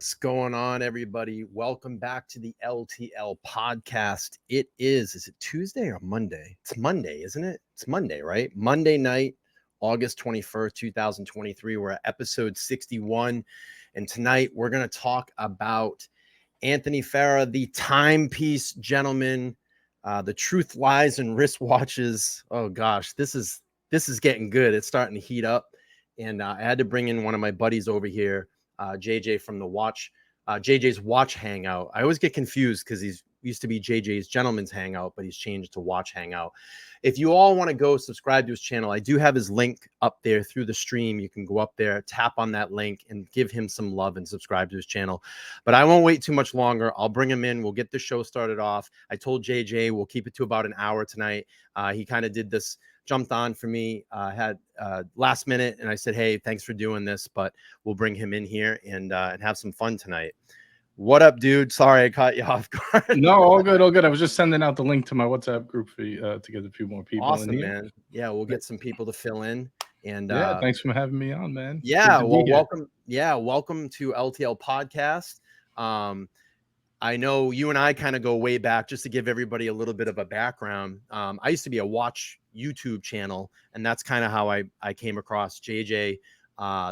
What's going on, everybody? Welcome back to the LTL podcast. Is it Tuesday or Monday? It's Monday, isn't it? It's Monday, right? Monday night, August 21st, 2023. We're at episode 61. And tonight we're going to talk about Anthony Farah, the Timepiece gentleman, the truth, lies, and wristwatches. Oh gosh, this is getting good. It's starting to heat up. And I had to bring in one of my buddies over here, JJ from the JJ's Watch Hangout. I always get confused because he's used to be JJ's Gentleman's Hangout, but he's changed to Watch Hangout. If you all want to go subscribe to his channel, I do have his link up there through the stream. You can go up there, tap on that link, and give him some love and subscribe to his channel. But I won't wait too much longer. I'll bring him in. We'll get the show started off. I told JJ we'll keep it to about an hour tonight. He kind of did this, jumped on for me, had last minute, and I said, hey, thanks for doing this, but we'll bring him in here and have some fun tonight. What up, dude? Sorry I caught you off guard. No, all good, all good. I was just sending out the link to my WhatsApp group for you, to get a few more people awesome, in here. Man. Yeah, we'll get some people to fill in. And yeah, thanks for having me on, man. Yeah, well, welcome. Yeah, welcome to LTL podcast. I know you and I kind of go way back. Just to give everybody a little bit of a background, I used to be a watch YouTube channel, and that's kind of how I came across JJ.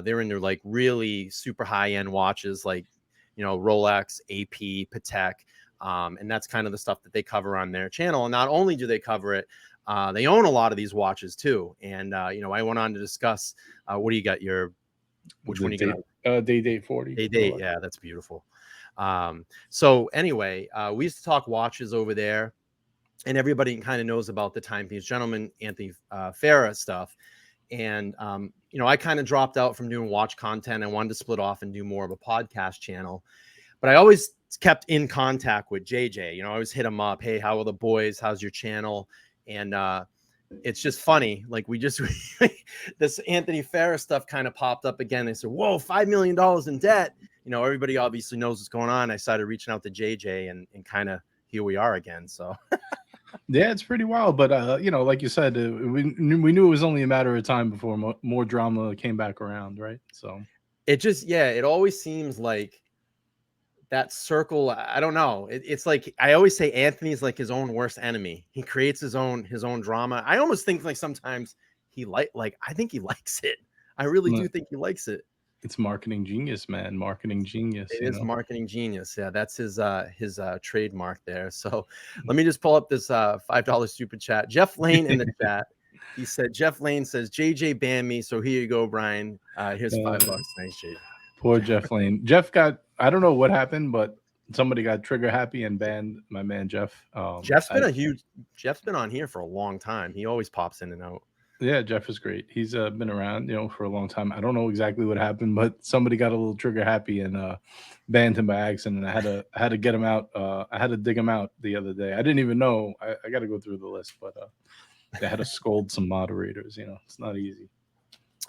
They're in their like really super high-end watches, like, you know, Rolex, AP, Patek, and that's kind of the stuff that they cover on their channel. And not only do they cover it, they own a lot of these watches too. And you know, I went on to discuss what do you got? Which one you got? Day date 40. Day date, yeah, that's beautiful. So anyway, we used to talk watches over there, and everybody kind of knows about the Timepiece gentleman, Anthony Farah stuff. And, you know, I kind of dropped out from doing watch content. I wanted to split off and do more of a podcast channel, but I always kept in contact with JJ. You know, I always hit him up. Hey, how are the boys? How's your channel? And, it's just funny. Like this Anthony Farah stuff kind of popped up again. They said, whoa, $5 million in debt. You know, everybody obviously knows what's going on. I started reaching out to JJ and kind of here we are again. So yeah, it's pretty wild. But, you know, like you said, we knew it was only a matter of time before more drama came back around. Right. So it just, yeah, it always seems like that circle. I don't know. It's like, I always say Anthony's like his own worst enemy. He creates his own drama. I almost think like sometimes I think he likes it. I really do think he likes it. It's marketing genius, man. Marketing genius. It is marketing genius. Yeah, that's his trademark there. So let me just pull up this $5 super chat. Jeff Lane in the chat. He said, Jeff Lane says, JJ banned me. So here you go, Brian. Here's $5. Thanks, JJ. Poor Jeff Lane. Jeff I don't know what happened, but somebody got trigger happy and banned my man Jeff. Jeff's been on here for a long time. He always pops in and out. Yeah, Jeff is great. He's been around, you know, for a long time. I don't know exactly what happened, but somebody got a little trigger happy and banned him by accident. I had to get him out. I had to dig him out the other day. I didn't even know. I got to go through the list, but I had to scold some moderators. You know, it's not easy.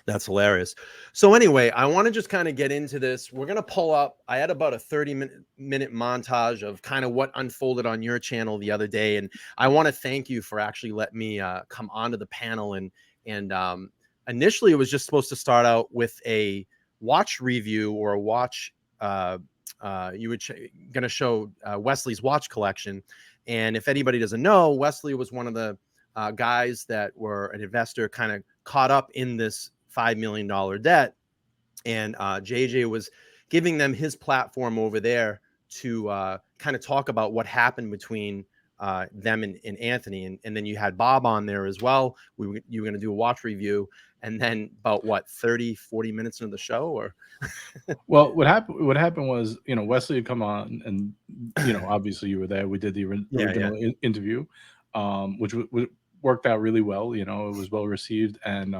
That's hilarious. So anyway, I want to just kind of get into this. We're going to pull up. I had about a 30-minute montage of kind of what unfolded on your channel the other day. And I want to thank you for actually letting me come onto the panel. And initially it was just supposed to start out with a watch review or a watch. You were going to show Wesley's watch collection. And if anybody doesn't know, Wesley was one of the guys that were an investor kind of caught up in this $5 million debt, and JJ was giving them his platform over there to kind of talk about what happened between them and Anthony, and then you had Bob on there as well. You were going to do a watch review, and then about what 30-40 minutes into the show, or well, what happened was, you know, Wesley had come on, and you know, obviously you were there. We did the original interview, which worked out really well. You know, it was well received, and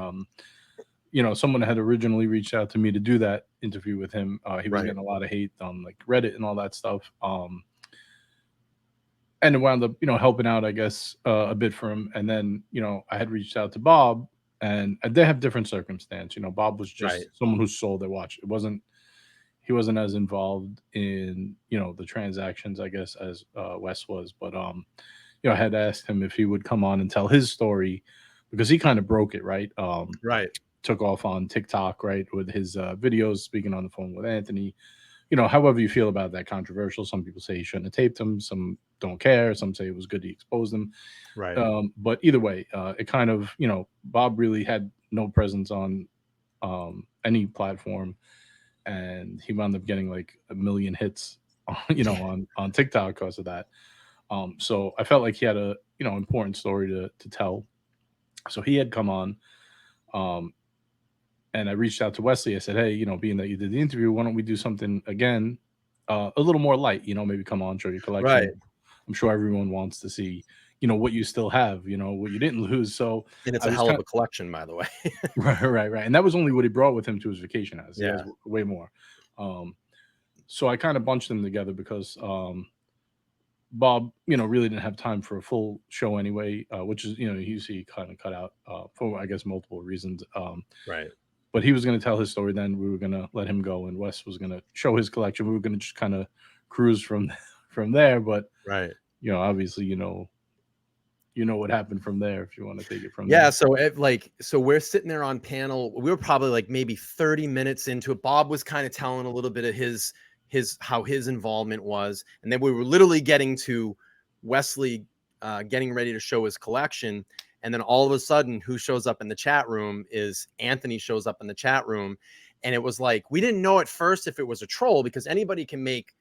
you know, someone had originally reached out to me to do that interview with him. He was getting a lot of hate on like Reddit and all that stuff. And it wound up, you know, helping out, I guess, a bit for him. And then, you know, I had reached out to Bob, and they have different circumstance. You know, Bob was just someone who sold their watch. He wasn't as involved in, you know, the transactions, I guess, as Wes was. But, you know, I had asked him if he would come on and tell his story, because he kind of broke it, right? Took off on TikTok, right, with his videos, speaking on the phone with Anthony, however you feel about that, controversial. Some people say he shouldn't have taped him. Some don't care. Some say it was good he exposed him. Right. But either way, it kind of, Bob really had no presence on any platform, and he wound up getting like 1 million hits, on TikTok because of that. So I felt like he had a important story to tell. So he had come on, um, and I reached out to Wesley. I said, hey, being that you did the interview, why don't we do something again, a little more light? Maybe come on, show your Right. collection. I'm sure everyone wants to see, what you still have, what you didn't lose. So And it's I a was hell of kind a collection, by the way. right, and that was only what he brought with him to his vacation house. He has Yeah. way more. So I kind of bunched them together because Bob, really didn't have time for a full show anyway, which is, he kind of cut out for, I guess, multiple reasons. Right. But he was going to tell his story. Then we were going to let him go, and Wes was going to show his collection. We were going to just kind of cruise from from there. But Right. obviously, what happened from there. If you want to take it from Yeah. there. So we're sitting there on panel. We were probably like maybe 30 minutes into it. Bob was kind of telling a little bit of his how his involvement was, and then we were literally getting to Wesley getting ready to show his collection. And then all of a sudden, who shows up in the chat room is Anthony shows up in the chat room. And it was like, we didn't know at first if it was a troll, because anybody can make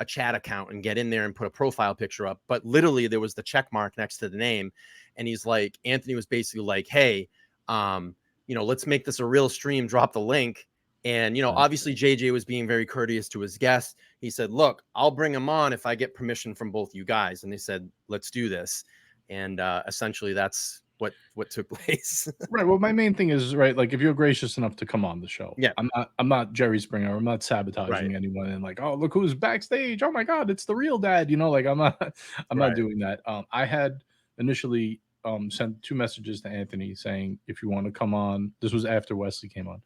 a chat account and get in there and put a profile picture up. But literally there was the check mark next to the name. And he's like, Anthony was basically like, hey, let's make this a real stream, drop the link. And, obviously JJ was being very courteous to his guests. He said, look, I'll bring him on if I get permission from both you guys. And they said, let's do this. And essentially that's what took place. Right. Well, my main thing is, right, like, if you're gracious enough to come on the show, Yeah. I'm not Jerry Springer. I'm not sabotaging Right. anyone and like, oh, look who's backstage. Oh my God, it's the real dad. Like, I'm not Right. doing that. I had initially sent 2 messages to Anthony saying, if you want to come on, this was after Wesley came on.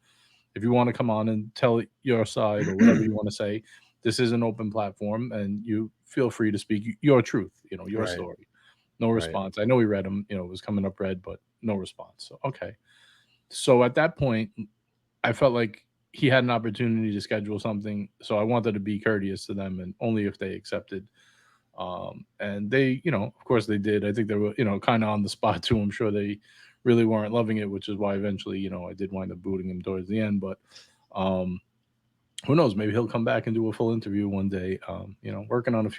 If you want to come on and tell your side or whatever you want to say, this is an open platform and you feel free to speak your truth, your Right. story. No Right. response. I know he read them, it was coming up red, but no response. So, okay. So at that point, I felt like he had an opportunity to schedule something. So I wanted to be courteous to them, and only if they accepted. And they, of course they did. I think they were, kind of on the spot too. I'm sure they really weren't loving it, which is why eventually, I did wind up booting him towards the end. But who knows? Maybe he'll come back and do a full interview one day. Working on a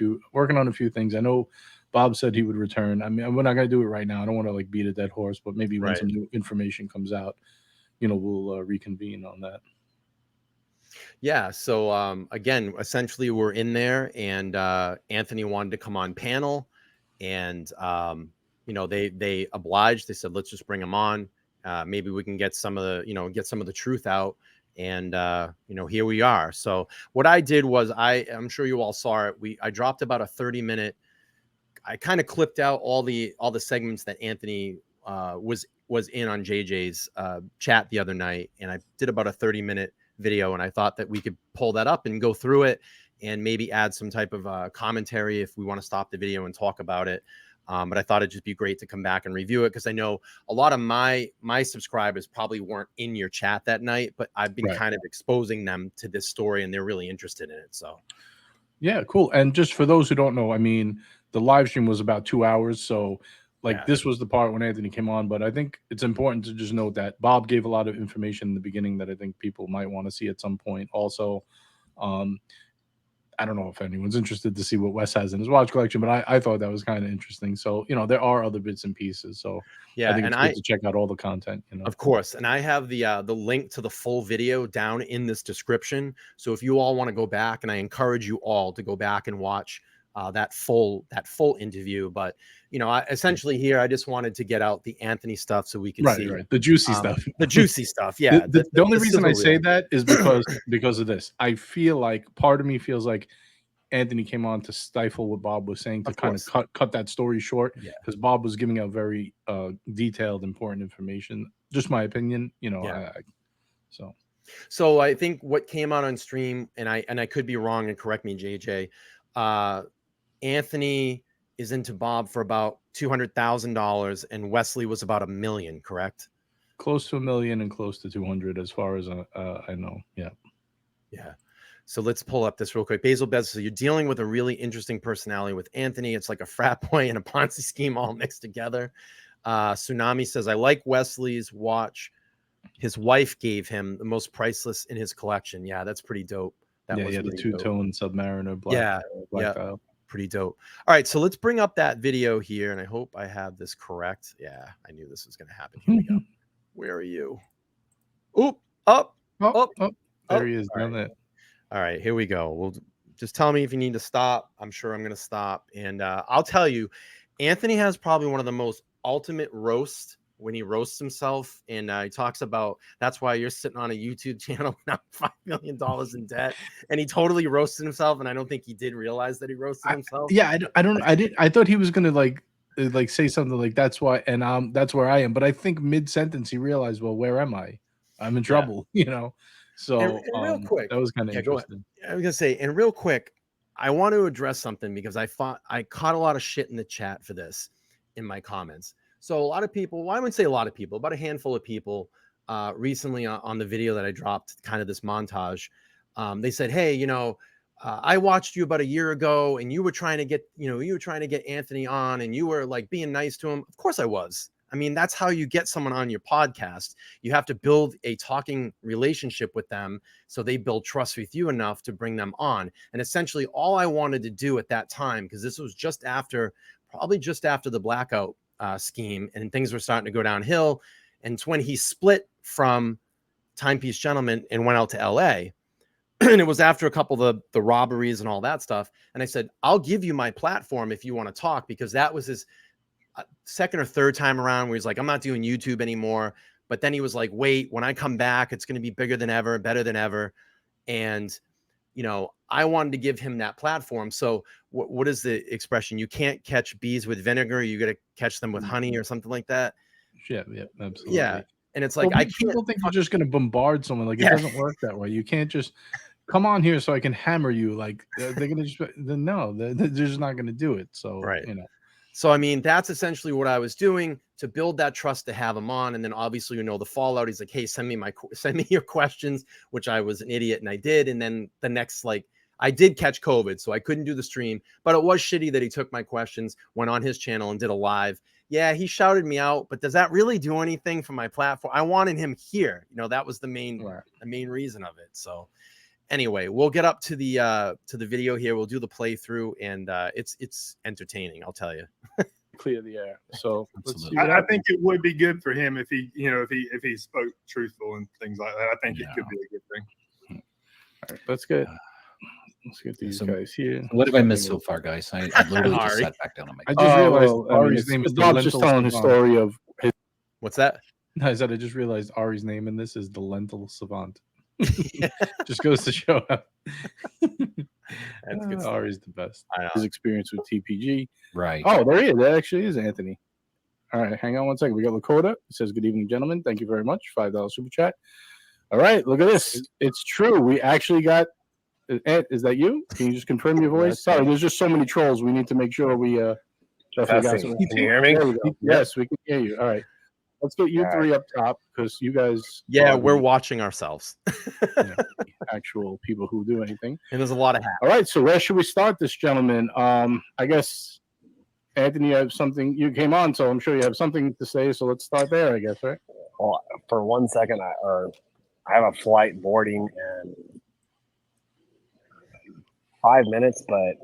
few things. I know Bob said he would return. I mean, we're not going to do it right now. I don't want to like beat a dead horse, but maybe when some new information comes out, we'll reconvene on that. Yeah. So again, essentially we're in there, and Anthony wanted to come on panel, and they obliged. They said, let's just bring him on. Maybe we can get some of the truth out. And here we are. So what I did was, I'm sure you all saw it. I dropped about a 30-minute. I kind of clipped out all the segments that Anthony was in on JJ's chat the other night, and I did about a 30-minute video, and I thought that we could pull that up and go through it and maybe add some type of commentary if we want to stop the video and talk about it. But I thought it'd just be great to come back and review it, because I know a lot of my subscribers probably weren't in your chat that night, but I've been kind of exposing them to this story, and they're really interested in it. So yeah, cool. And just for those who don't know, I mean, the live stream was about 2 hours. So this was the part when Anthony came on. But I think it's important to just note that Bob gave a lot of information in the beginning that I think people might want to see at some point. Also, I don't know if anyone's interested to see what Wes has in his watch collection, but I thought that was kind of interesting. So, there are other bits and pieces. So yeah, I think it's good to check out all the content, Of course. And I have the link to the full video down in this description. So if you all want to go back, and I encourage you all to go back and watch that full interview. But, essentially here, I just wanted to get out the Anthony stuff so we could see the juicy stuff. The juicy stuff. Yeah. The only reason I say that is because of this. I feel like part of me feels like Anthony came on to stifle what Bob was saying, to kind of cut that story short, because Bob was giving out very detailed, important information. Just my opinion, So I think what came out on stream, and I could be wrong, and correct me, JJ. Anthony is into Bob for about $200,000, and Wesley was about $1 million, correct? Close to $1 million and close to 200, as far as I know. Yeah. Yeah. So let's pull up this real quick. Basil Bez, so you're dealing with a really interesting personality with Anthony. It's like a frat boy and a Ponzi scheme all mixed together. Tsunami says, I like Wesley's watch. His wife gave him the most priceless in his collection. Yeah, that's pretty dope. That was the two-tone Submariner black. Black dial. Pretty dope. All right, so let's bring up that video here, and I hope I have this correct. Yeah, I knew this was going to happen. Here we go. Where are you? Oop, up. There he is. All right, here we go. We'll just tell me if you need to stop. I'm sure I'm going to stop. And I'll tell you, Anthony has probably one of the most ultimate roast when he roasts himself. And he talks about, that's why you're sitting on a YouTube channel now, $5 million in debt. And he totally roasted himself. And I don't think he did realize that he roasted himself. I thought he was going to like say something like that's why. And that's where I am. But I think mid-sentence he realized, well, where am I? I'm in trouble, So and real quick, that was kind of interesting. I was gonna say, and real quick, I want to address something because I caught a lot of shit in the chat for this in my comments. So a lot of people, well, I wouldn't say a lot of people, about a handful of people recently on the video that I dropped, kind of this montage, they said, hey, I watched you about a year ago and you were trying to get Anthony on and you were like being nice to him. Of course I was. I mean, that's how you get someone on your podcast. You have to build a talking relationship with them so they build trust with you enough to bring them on. And essentially all I wanted to do at that time, because this was probably just after the blackout scheme and things were starting to go downhill. And it's when he split from Timepiece Gentleman and went out to LA. And it was after a couple of the robberies and all that stuff. And I said, I'll give you my platform if you want to talk, because that was his second or third time around where he's like, I'm not doing YouTube anymore. But then he was like, wait, when I come back, it's going to be bigger than ever, better than ever. And, I wanted to give him that platform. So what is the expression? You can't catch bees with vinegar. You got to catch them with honey or something like that. Yeah, absolutely. Yeah. And it's like, I don't think you're just going to bombard someone. Like, it doesn't work that way. You can't just come on here so I can hammer you. Like, they're going to just, they're just not going to do it. So, right. So, I mean, that's essentially what I was doing to build that trust to have him on. And then obviously, the fallout, he's like, hey, send me your questions, which I was an idiot and I did. And then the next, I did catch COVID, so I couldn't do the stream, but it was shitty that he took my questions, went on his channel and did a live. Yeah, he shouted me out, but does that really do anything for my platform? I wanted him here. That was the main reason of it. So anyway, we'll get up to the video here. We'll do the playthrough, and it's entertaining, I'll tell you. Clear the air. So I think it would be good for him if he, if he spoke truthful and things like that. I think it could be a good thing. All right, let's get these guys here. What have I missed so far, guys? I literally just sat back down on my. I just realized Ari's name is Bob's just telling his story of his. What's that? No, I just realized Ari's name in this is the Lentil Savant. Just goes to show up. That's good. Ari's the best. His experience with TPG. Right. Oh, there he is. That actually is Anthony. All right, hang on one second. We got Lakota. It says, good evening, gentlemen. Thank you very much. $5 super chat. All right, look at this. It's true. We actually got. Is that you? Can you just confirm your voice? Sorry, there's just so many trolls. We need to make sure we definitely got some. Can you hear me? Yes, we can hear you. All right. Let's get you three up top because you guys. Yeah, we're watching ourselves. Actual people who do anything. And there's a lot of hats. All right, so where should we start this, gentlemen? I guess, Anthony, you have something. You came on, so I'm sure you have something to say. So let's start there, I guess, right? Well, for 1 second, I have a flight boarding in 5 minutes, but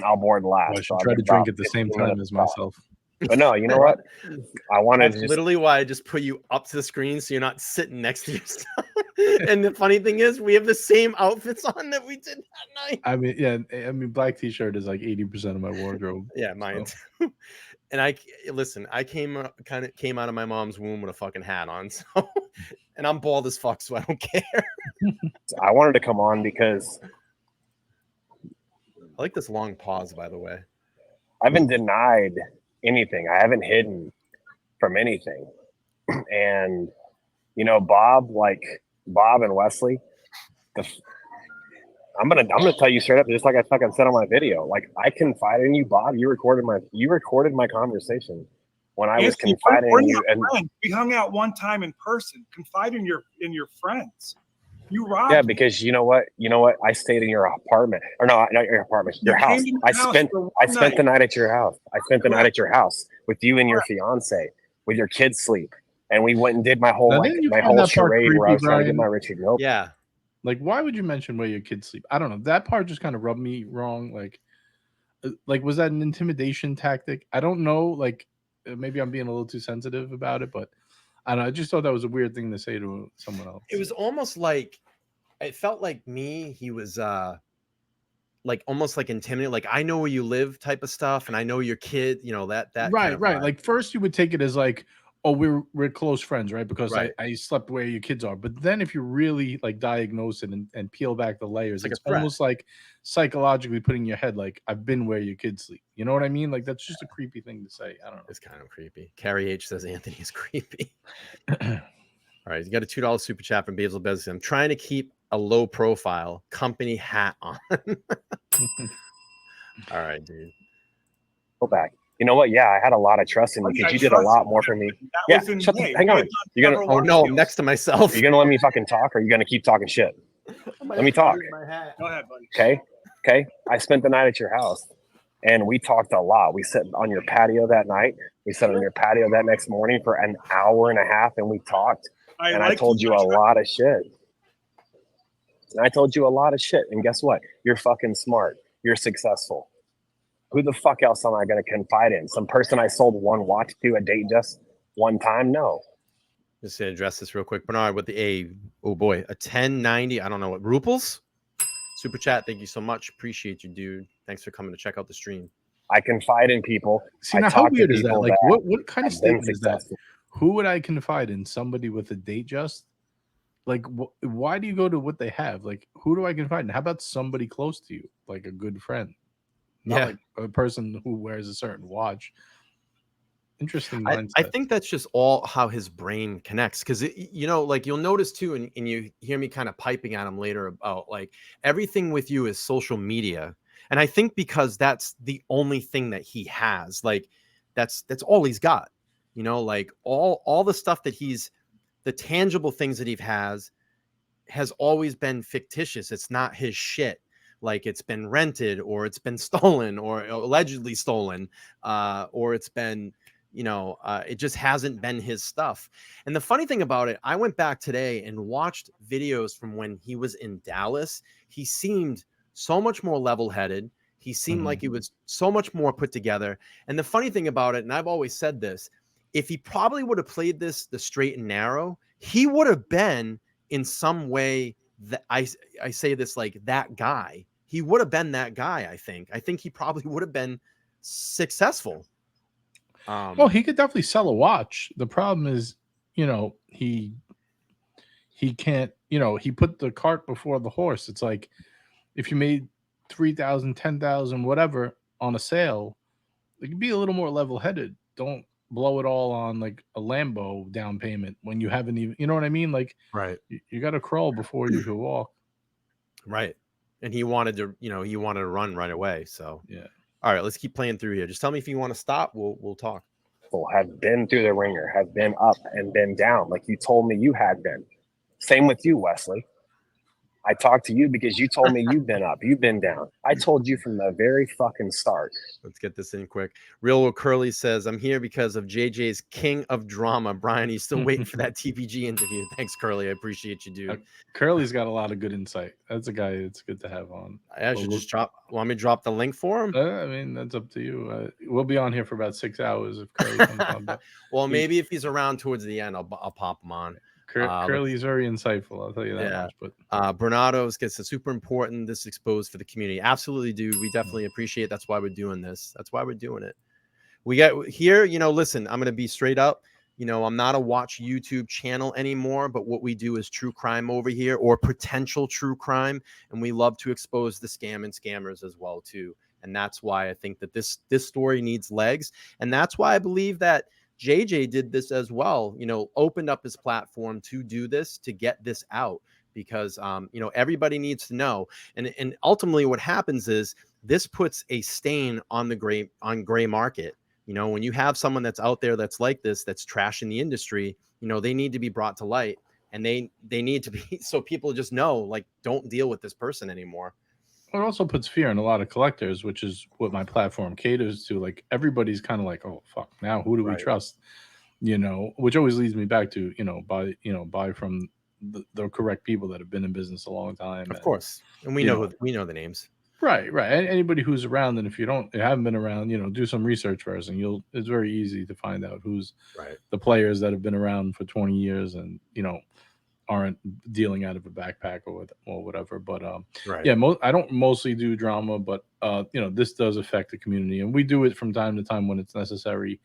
I'll board last. I should try to drink at the same time as myself. But no, you know what? I wanted That's literally why I just put you up to the screen so you're not sitting next to yourself. And the funny thing is, we have the same outfits on that we did that night. I mean, black t-shirt is like 80% of my wardrobe. Yeah, mine too. And I came out of my mom's womb with a fucking hat on. So, and I'm bald as fuck, so I don't care. I wanted to come on because I like this long pause, by the way. I've been denied anything. I haven't hidden from anything. And Bob and Wesley, I'm gonna tell you straight up, just like I fucking said on my video. Like, I confided in you, Bob. You recorded my conversation when I was confiding in you. And we hung out one time in person. Confide in your friends. You robbed Yeah, me. because you know what? I stayed in your apartment, or no, not your apartment, your You came house. to my I house spent for one I spent the night. night at your house. I spent the night Correct. at your house with you and your fiance, with your kids sleep, and we went and did my whole Now, didn't you find whole that part charade where I creepy, was trying to get my Brian? Richard Mille. Yeah. Like, why would you mention where your kids sleep? I don't know. That part just kind of rubbed me wrong. Like, was that an intimidation tactic? I don't know. Like, maybe I'm being a little too sensitive about it, but I don't know. I just thought that was a weird thing to say to someone else. It was almost like, it felt like he was like almost like intimidating, like I know where you live type of stuff, and I know your kid, that kind Right, of right. vibe. Like, first you would take it as like, oh, we're close friends, right? Because Right. I slept where your kids are. But then if you really like diagnose it and peel back the layers, It's like it's a threat. almost like psychologically putting in your head, like, I've been where your kids sleep. You know what I mean? Like, that's just a creepy thing to say. I don't know. It's kind of creepy. Carrie H says Anthony is creepy. All right, you got a $2 super chat from Basil Bezos. I'm trying to keep a low profile, company hat on. All right, dude. Go back. You know what? Yeah, I had a lot of trust in you because you did a lot more for me. Yeah, hang on. You're gonna. Oh no, I'm next to myself. You're gonna let me fucking talk, or you're gonna keep talking shit? Let me talk. Go ahead, buddy. Okay. I spent the night at your house, and we talked a lot. We sat on your patio that night. We sat on your patio that next morning for an hour and a half, and we talked. I told you a lot of shit. And guess what? You're fucking smart. You're successful. Who the fuck else am I going to confide in? Some person I sold one watch to a date just one time? No. Just to address this real quick, Bernard, with a 1090. I don't know what ruples. Super chat. Thank you so much. Appreciate you, dude. Thanks for coming to check out the stream. I confide in people. See, now how weird is that? Like, what kind of statement is that? Who would I confide in? Somebody with a date just? Like, why do you go to what they have? Like, who do I confide in? How about somebody close to you, like a good friend? Not like a person who wears a certain watch. Interesting mindset. I think that's just all how his brain connects. Because, like you'll notice too, and you hear me kind of piping at him later about like everything with you is social media. And I think because that's the only thing that he has, like that's all he's got, like all the stuff that the tangible things that he has always been fictitious. It's not his shit. Like it's been rented or it's been stolen or allegedly stolen, or it's been, it just hasn't been his stuff. And the funny thing about it, I went back today and watched videos from when he was in Dallas. He seemed so much more level-headed. He seemed like he was so much more put together. And the funny thing about it, and I've always said this, if he probably would have played this the straight and narrow, he would have been in some way that I say this like that guy. He would have been that guy. I think he probably would have been successful. Well, he could definitely sell a watch. The problem is, he can't, he put the cart before the horse. It's like if you made 3,000, 10,000, whatever on a sale, it could be a little more level-headed. Don't blow it all on like a Lambo down payment when you haven't even, you know what I mean? Like, right. You got to crawl before you can walk. Right. And he wanted to, run right away. So, yeah. All right, let's keep playing through here. Just tell me if you want to stop. We'll talk. Have been through the ringer, have been up and been down, like you told me you had been. Same with you, Wesley. I talked to you because you told me you've been up, you've been down. I told you from the very fucking start. Let's get this in quick. Real Curly says, I'm here because of JJ's King of Drama. Brian, he's still waiting for that TPG interview. Thanks, Curly. I appreciate you, dude. Curly's got a lot of good insight. That's a guy it's good to have on. I should just want me to drop the link for him? I mean, that's up to you. We'll be on here for about 6 hours if Curly comes on. But well, maybe if he's around towards the end, I'll pop him on. Curly's very insightful. I'll tell you that much. But Bernardo's gets a super important. This exposed for the community. Absolutely, dude. We definitely appreciate. That's why we're doing this. That's why we're doing it. We got here. Listen. I'm gonna be straight up. I'm not a watch YouTube channel anymore. But what we do is true crime over here, or potential true crime, and we love to expose the scam and scammers as well too. And that's why I think that this story needs legs, and that's why I believe that JJ did this as well, opened up his platform to do this, to get this out, because, everybody needs to know. And ultimately what happens is this puts a stain on the gray market. When you have someone that's out there that's like this, that's trashing the industry, they need to be brought to light. and they need to be so people just know, like, don't deal with this person anymore. It also puts fear in a lot of collectors, which is what my platform caters to. Like, everybody's kind of like, oh fuck, now who do we trust? Which always leads me back to buy from the correct people that have been in business a long time. Of course, and we know the names. Right. Anybody who's around, and if you haven't been around, do some research first, and it's very easy to find out who's the players that have been around for 20 years and aren't dealing out of a backpack or whatever. But I don't mostly do drama, but this does affect the community, and we do it from time to time when it's necessary.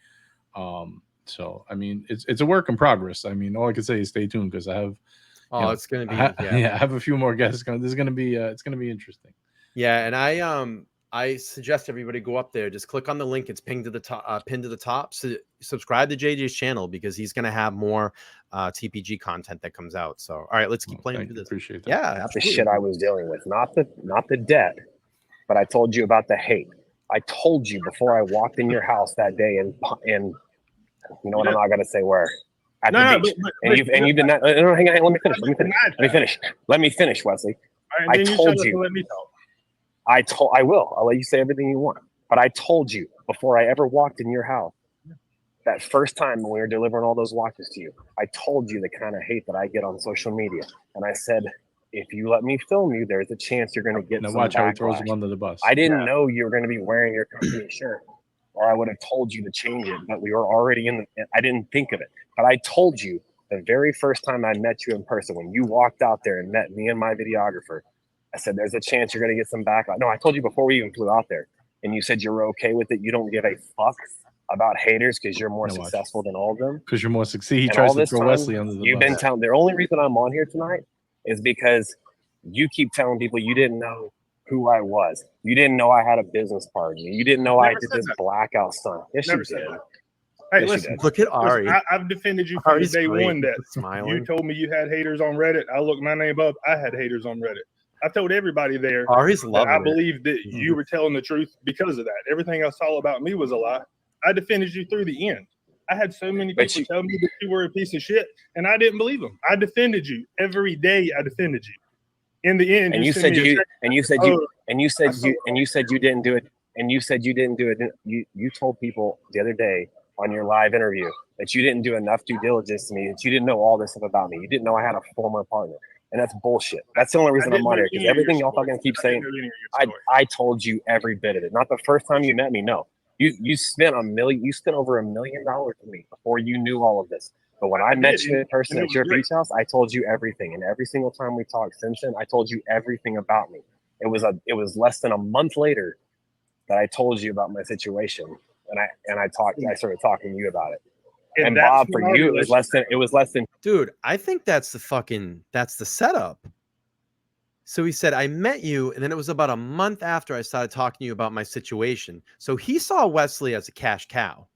So I mean, it's a work in progress. I mean, all I can say is stay tuned, because I have it's gonna be I have a few more guests coming. This is gonna be it's gonna be interesting. Yeah, and I suggest everybody go up there. Just click on the link. It's pinned to the top. So subscribe to JJ's channel, because he's going to have more TPG content that comes out. So, all right, let's keep playing through this. Appreciate that. Yeah, that's the shit I was dealing with. Not the debt, but I told you about the hate. I told you before I walked in your house that day, and you know what? I'm not going to say where. At the beach. And you did not. No, hang on. Let me finish, Wesley. Right, I told you. Let me talk. I will. I'll let you say everything you want. But I told you before I ever walked in your house, that first time when we were delivering all those watches to you, I told you the kind of hate that I get on social media. And I said, if you let me film you, there's a chance you're going to get some watch how he backlash. throws him under the bus. I didn't know you were going to be wearing your company shirt, or I would have told you to change it. But we were already I didn't think of it. But I told you the very first time I met you in person, when you walked out there and met me and my videographer, I said, there's a chance you're going to get some backlash. No, I told you before we even flew out there. And you said you're okay with it. You don't give a fuck about haters because you're more successful than all of them. Because you're more successful. He tries to throw Wesley under the bus. You've been telling. The only reason I'm on here tonight is because you keep telling people you didn't know who I was. You didn't know I had a business partner. You didn't know I did this blackout stunt. Yes, you did. Hey, listen, look at Ari. Listen, I've defended you from day one that you told me you had haters on Reddit. I looked my name up. I had haters on Reddit. I told everybody there Ari's that loving I believed that you were telling the truth because of that. Everything else all about me was a lie. I defended you through the end. I had so many people tell me that you were a piece of shit, and I didn't believe them. I defended you every day. I defended you. In the end, you said you didn't do it. And you said you didn't do it. You told people the other day on your live interview that you didn't do enough due diligence to me, that you didn't know all this stuff about me. You didn't know I had a former partner. And that's bullshit. That's the only reason I'm on here, because everything y'all fucking keep saying, I told you every bit of it. Not the first time you met me, no. You spent over $1 million with me before you knew all of this. But when I met you in person at your beach house, I told you everything. And every single time we talked since then, I told you everything about me. It was less than a month later that I told you about my situation. And I started talking to you about it. And Bob, for you, it was less than. Dude, I think that's the setup. So he said, I met you, and then it was about a month after I started talking to you about my situation. So he saw Wesley as a cash cow,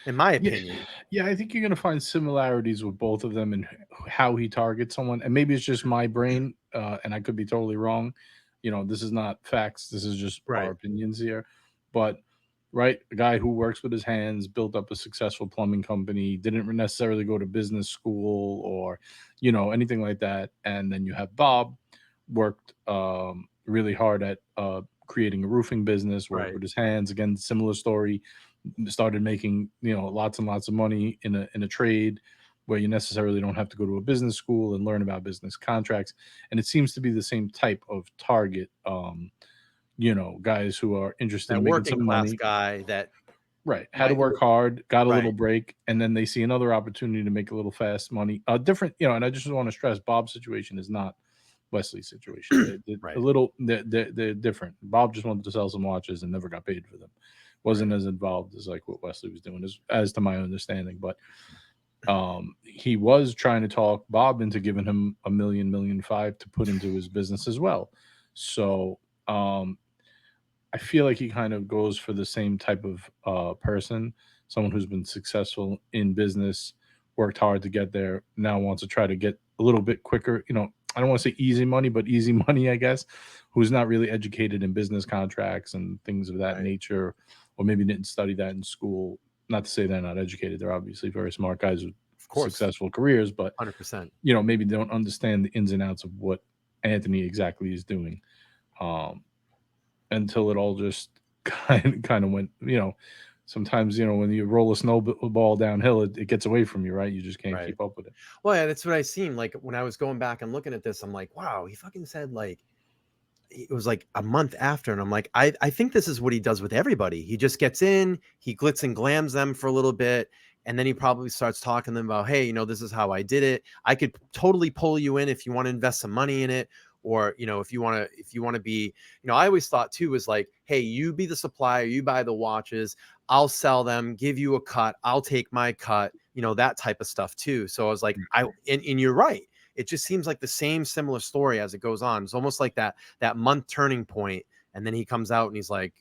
in my opinion. Yeah, I think you're going to find similarities with both of them and how he targets someone. And maybe it's just my brain, and I could be totally wrong. This is not facts. This is just our opinions here. But a guy who works with his hands, built up a successful plumbing company, didn't necessarily go to business school or, anything like that. And then you have Bob, worked really hard at creating a roofing business, worked with his hands. Again, similar story. Started making, lots and lots of money in a trade where you necessarily don't have to go to a business school and learn about business contracts. And it seems to be the same type of target. Guys who are interested in making some money. Guy that had to work hard, got a little break, and then they see another opportunity to make a little fast money. Different, and I just want to stress, Bob's situation is not Wesley's situation. They're different. Bob just wanted to sell some watches and never got paid for them. Wasn't as involved as like what Wesley was doing, as to my understanding. But he was trying to talk Bob into giving him $1.5 million to put into his business as well. So I feel like he kind of goes for the same type of person, someone who's been successful in business, worked hard to get there, now wants to try to get a little bit quicker. I don't want to say easy money, but easy money, I guess, who's not really educated in business contracts and things of that nature, or maybe didn't study that in school. Not to say they're not educated. They're obviously very smart guys with successful careers, but 100%. Maybe they don't understand the ins and outs of what Anthony exactly is doing, until it all just kind of went. Sometimes when you roll a snowball downhill, it gets away from you, right? You just can't keep up with it. Well, yeah, that's what I seen. Like when I was going back and looking at this, I'm like, wow, he fucking said like it was like a month after, and I'm like, I think this is what he does with everybody. He just gets in, he glitz and glams them for a little bit, and then he probably starts talking to them about, hey, this is how I did it. I could totally pull you in if you want to invest some money in it, or if you want to be, I always thought too was like, hey, you be the supplier, you buy the watches, I'll sell them, give you a cut, I'll take my cut, that type of stuff too. So I was like, and you're right. It just seems like the same similar story as it goes on. It's almost like that month turning point, and then he comes out and he's like,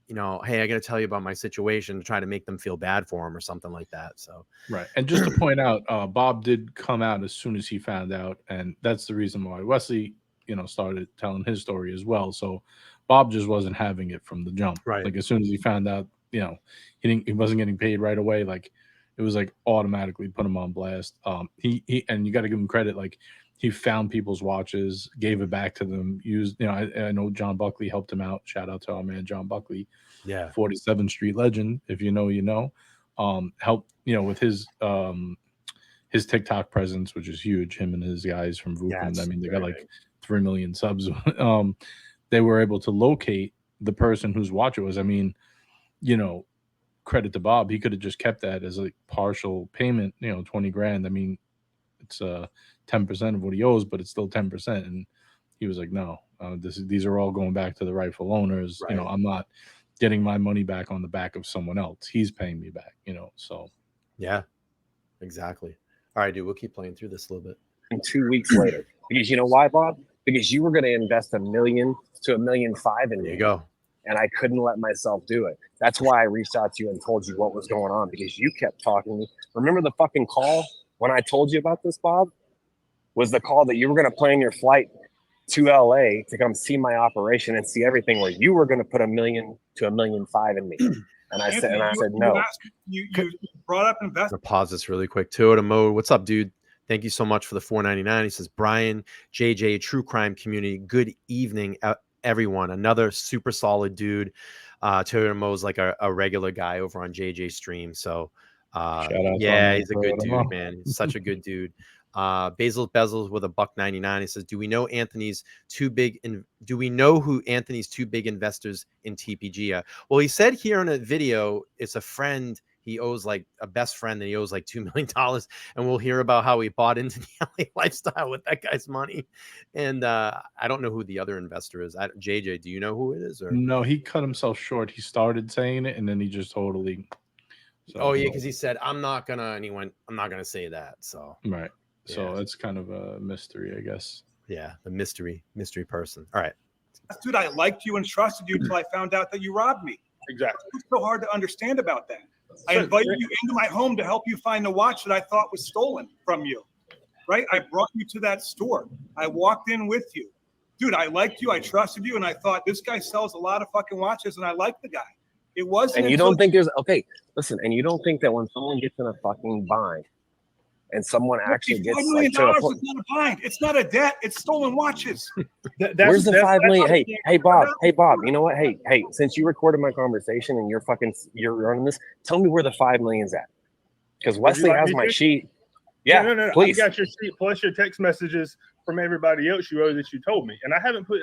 hey, I got to tell you about my situation to try to make them feel bad for him or something like that. So right. And just to point out, Bob did come out as soon as he found out, and that's the reason why Wesley, started telling his story as well. So Bob just wasn't having it from the jump. Right. Like as soon as he found out, he wasn't getting paid right away. Like it was like automatically put him on blast. He and you got to give him credit. Like he found people's watches, gave it back to them. Used, I know John Buckley helped him out. Shout out to our man John Buckley, 47th Street legend. If you know, helped with his TikTok presence, which is huge. Him and his guys from Vukum. I mean, they got like 3 million subs. They were able to locate the person whose watch it was. I mean, credit to Bob. He could have just kept that as a partial payment, 20 grand. I mean, it's 10% of what he owes, but it's still 10%. And he was like, no, these are all going back to the rightful owners. Right. I'm not getting my money back on the back of someone else. He's paying me back, so. Yeah, exactly. All right, dude, we'll keep playing through this a little bit. And 2 weeks later, because you know why, Bob? Because you were going to invest $1 million to $1.5 million in me. There you go. And I couldn't let myself do it. That's why I reached out to you and told you what was going on, because you kept talking to me. Remember the fucking call when I told you about this, Bob? Was the call that you were going to plan your flight to LA to come see my operation and see everything, where you were going to put $1 million to $1.5 million in me. And I said no. You brought up investment. Pause this really quick. Toyota Mode, what's up, dude? Thank you so much for the $4.99. He says, Brian, JJ, True Crime Community. Good evening, everyone. Another super solid dude. Toyota Mo's like a regular guy over on JJ stream. So yeah, he's a good dude, man. He's such a good dude. Basil Bezels with $1.99. He says, do we know who Anthony's two big investors in TPG are? Well, he said here in a video, it's a friend. He owes like a best friend, and he owes like $2 million. And we'll hear about how he bought into the LA lifestyle with that guy's money. And I don't know who the other investor is. JJ, do you know who it is? Or no, he cut himself short. He started saying it, and then he just totally. So, because he said, I'm not gonna say that. So right. So it's kind of a mystery, I guess. Yeah, the mystery person. All right. Dude, I liked you and trusted you until I found out that you robbed me. Exactly. It's so hard to understand about that. I invited you into my home to help you find a watch that I thought was stolen from you. Right? I brought you to that store. I walked in with you. Dude, I liked you. I trusted you. And I thought, this guy sells a lot of fucking watches, and I like the guy. It wasn't. And you don't think and you don't think that when someone gets in a fucking bind, and someone actually gets $5 million is not a bind. It's not a debt. It's stolen watches. Where's the $5 million? Hey, Bob. You know what? Hey. Since you recorded my conversation and you're running this, tell me where the $5 million's at. Because Wesley has my sheet. Yeah, no. Please. I got your sheet plus your text messages from everybody else you owe that you told me, and I haven't put.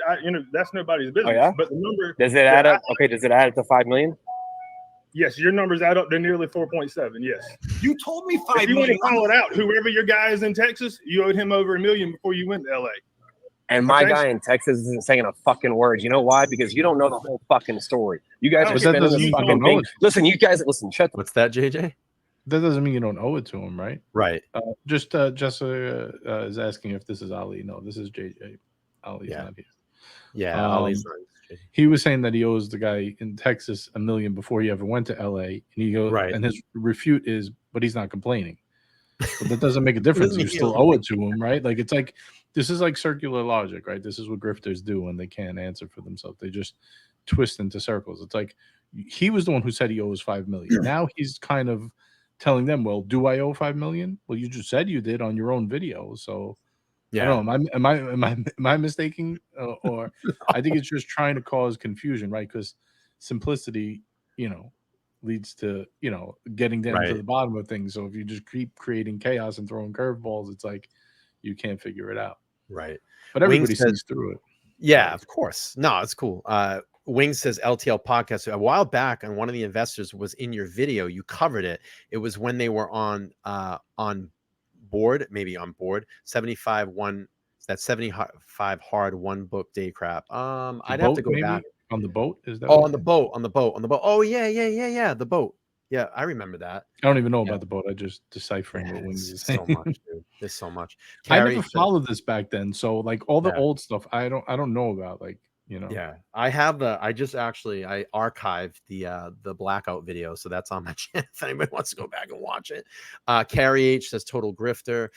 That's nobody's business. Oh, yeah? But the number does it add up? Okay, does it add up to $5 million? Yes, your numbers add up to nearly 4.7. Yes. You told me $5 million. If you want to call it out, whoever your guy is in Texas, you owed him over $1 million before you went to LA. And my guy in Texas isn't saying a fucking word. You know why? Because you don't know the whole fucking story. You guys are spinning this fucking thing. Listen, shut What's that, JJ? That doesn't mean you don't owe it to him, right? Right. Jessica is asking if this is Ali. No, this is JJ. Ali's not here. Yeah, Ali's not. He was saying that he owes the guy in Texas $1 million before he ever went to LA, and he goes, and his refute is, but he's not complaining. But that doesn't make a difference. You still owe it to him, right? Like it's like this is like circular logic, right? This is what grifters do when they can't answer for themselves. They just twist into circles. It's like he was the one who said he owes $5 million. Now he's kind of telling them, well, do I owe $5 million? Well, you just said you did on your own video. So I Yeah. don't know. Am I mistaking? Or I think it's just trying to cause confusion, right? Because simplicity, leads to, getting down to Right. the bottom of things. So if you just keep creating chaos and throwing curveballs, it's like you can't figure it out. Right. But everybody Wings says- sees through it. Yeah, of course. No, it's cool. Wings says LTL podcast. A while back, and one of the investors was in your video. You covered it. It was when they were on board, maybe on board 75 one. That 75 hard one book day crap. I'd have to go back on the boat. Is that? Oh, on the boat. Oh, yeah. The boat. Yeah, I remember that. I don't even know about the boat. I just deciphering what Wings is saying. So much, dude. There's so much. I never followed this back then, so like all the old stuff, I don't know about. Like, Yeah, I have I archived the blackout video, so that's on my channel if anybody wants to go back and watch it. Carrie H says total grifter.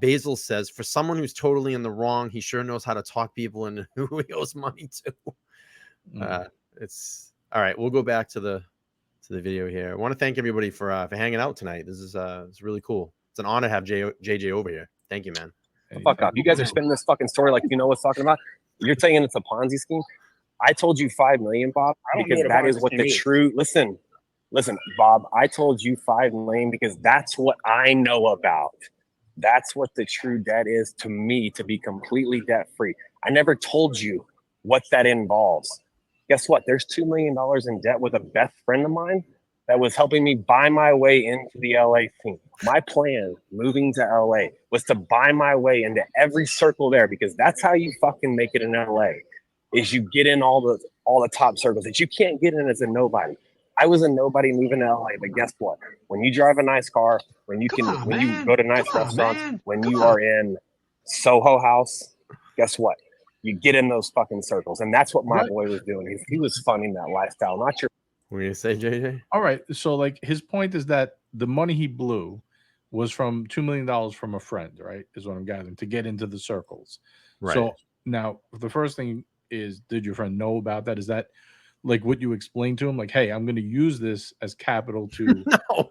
Basil says for someone who's totally in the wrong, he sure knows how to talk people into who he owes money to. It's all right. We'll go back to the video here. I want to thank everybody for hanging out tonight. This is it's really cool. It's an honor to have JJ over here. Thank you, man. Fuck up. You guys are spinning this fucking story like you know what's talking about. You're saying it's a Ponzi scheme. I told you 5 million, Bob, because that is what the true. Listen, Bob. I told you 5 million because that's what I know about. That's what the true debt is to me, to be completely debt free. I never told you what that involves. Guess what? There's $2 million in debt with a best friend of mine that was helping me buy my way into the LA scene. My plan moving to LA was to buy my way into every circle there, because that's how you fucking make it in LA, is you get in all the top circles that you can't get in as a nobody. I was a nobody moving to LA, but guess what? When you drive a nice car, when you go to nice restaurants, when you are in Soho House, guess what? You get in those fucking circles. And that's what my boy was doing. He was funding that lifestyle, not your. What are you say, JJ? All right. So like his point is that the money he blew was from $2 million from a friend, right? Is what I'm gathering, to get into the circles. Right. So now the first thing is, did your friend know about that? Is that like what you explained to him? Like, hey, I'm going to use this as capital to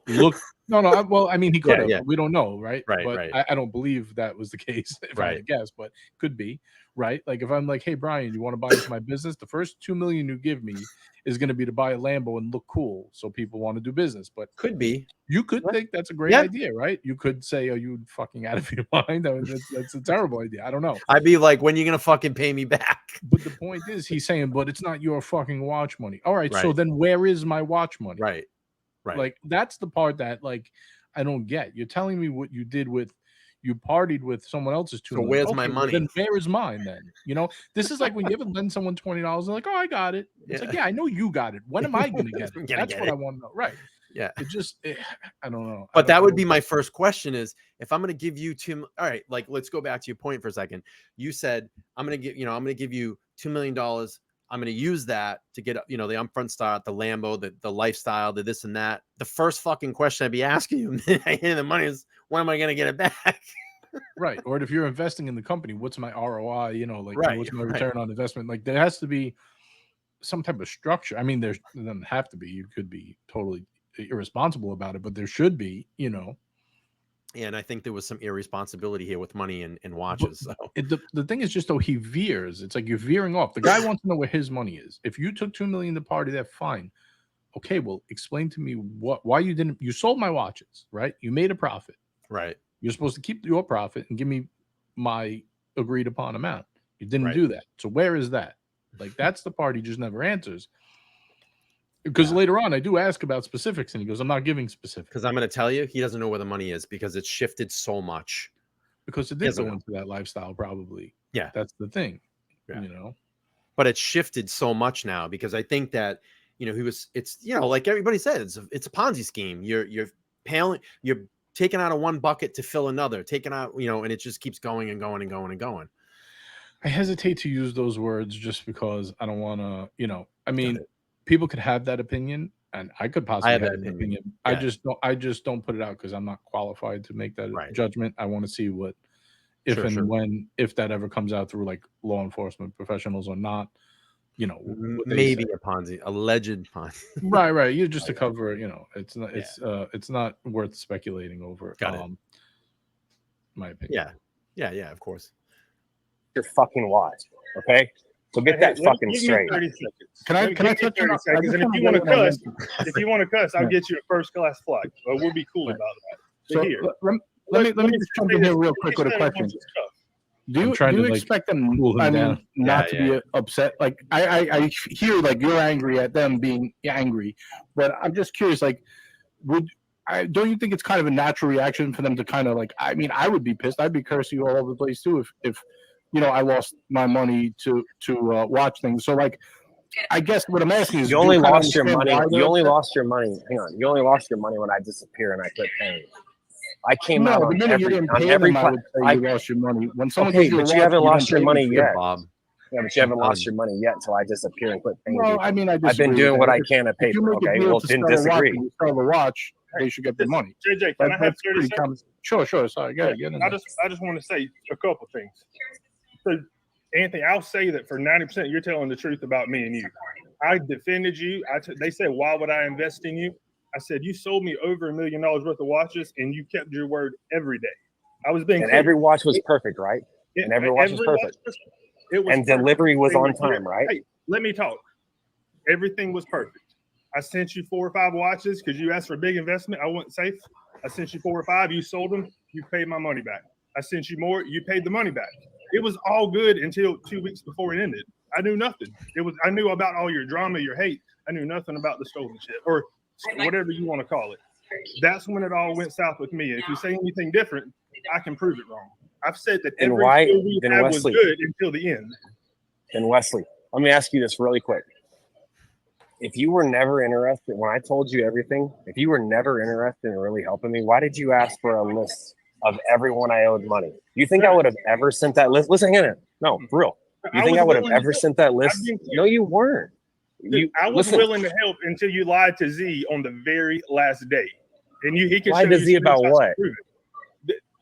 look. No. Well, I mean, he could have. Yeah. We don't know, right? Right. But right. I don't believe that was the case, if I had to guess, but could be, right? Like if I'm like, hey, Brian, you want to buy into my business? The first $2 million you give me is going to be to buy a Lambo and look cool, so people want to do business. But could be. You could think that's a great idea, right? You could say, "Are you fucking out of your mind?" That's a terrible idea. I don't know. I'd be like, "When are you gonna fucking pay me back?" But the point is, he's saying, "But it's not your fucking watch money." All right. So then, where is my watch money? Right. Like that's the part that like I don't get. You're telling me what you did with. You partied with someone else's $2 million. Where's my money? Then where is mine then? This is like when you ever lend someone $20, they're like, oh, I got it. It's like, yeah, I know you got it. When am I going to get it? That's what I want to know. Right. Yeah. I don't know. But that would be my first question is, if I'm going to give you all right, like, let's go back to your point for a second. You said, I'm going to give you $2 million. I'm going to use that to get, the upfront start, the Lambo, the lifestyle, the this and that. The first fucking question I'd be asking you, the money is, when am I going to get it back? Right. Or if you're investing in the company, what's my ROI? What's my return on investment? Like there has to be some type of structure. I mean, there doesn't have to be. You could be totally irresponsible about it, but there should be, And I think there was some irresponsibility here with money and watches. So. The thing is just, though, he veers. It's like you're veering off. The guy wants to know where his money is. If you took $2 million to party, that's fine. Okay, well, explain to me why you didn't. You sold my watches, right? You made a profit. Right. You're supposed to keep your profit and give me my agreed upon amount. You didn't do that. So where is that? Like, that's the part he just never answers. Because later on, I do ask about specifics, and he goes, I'm not giving specifics. Because I'm going to tell you, he doesn't know where the money is because it's shifted so much. Because it did go into that lifestyle, probably. Yeah. That's the thing, But it's shifted so much now because I think that, it's like everybody said, it's a Ponzi scheme. You're taking out of one bucket to fill another, taking out, and it just keeps going and going and going and going. I hesitate to use those words just because I don't want to, I mean, people could have that opinion, and I could possibly have that opinion. Yeah. I just don't put it out because I'm not qualified to make that judgment. I want to see what, if that ever comes out through like law enforcement professionals or not. you know, what they maybe say. a Ponzi, alleged Ponzi. Right. You just to cover, you know, it's not it's not worth speculating over. Got it. My opinion. Yeah, of course. Your fucking watch, okay? So get that fucking give straight. Me 30 seconds. Can I touch 30 on? seconds? And if you want to cuss, I'll get you a first class flight. But we'll be cool about that. So here, let me just jump in here real quick with a question. Do you expect them? Not to be upset. Like I hear like you're angry at them being angry, but I'm just curious. Like, don't you think it's kind of a natural reaction for them to kind of like? I mean, I would be pissed. I'd be cursing you all over the place too if you know I lost my money to watch things. So like, I guess what I'm asking is, you only lost your money. You only lost your money. Hang on, you only lost your money when I disappear and I quit paying. I came out on every platform. You lost your money when someone okay, but you haven't lost your money yet, Bob. Yeah, but you haven't lost your money yet until I disappear and quit paying. Well, I mean, I've been doing what I can to pay. Okay, well, didn't disagree. You sell the watch, they should get the money. JJ, can I have 30 seconds? Sure. Sorry, go ahead. I just want to say a couple things. So, Anthony, I'll say that for 90%, you're telling the truth about me and you. I defended you. They said, why would I invest in you? I said, you sold me over $1 million worth of watches, and you kept your word every day. I was being clear. Every watch was perfect, right? And every watch was perfect. And delivery was on time, right? Hey, let me talk. Everything was perfect. I sent you 4 or 5 watches because you asked for a big investment. I wasn't safe. I sent you 4 or 5. You sold them. You paid my money back. I sent you more. You paid the money back. It was all good until 2 weeks before it ended. I knew nothing. I knew about all your drama, your hate. I knew nothing about the stolen shit or whatever you want to call it. That's when it all went south with me. And if you say anything different, I can prove it wrong. I've said that everything we had was good until the end. Then Wesley, let me ask you this really quick. If you were never interested, when I told you everything, if you were never interested in really helping me, why did you ask for a list of everyone I owed money? Do you think I would have ever sent that list? Listen, no, for real. You think I would have ever sent that list? No, you weren't. I was willing to help until you lied to Z on the very last day. And he can lied to Z about what?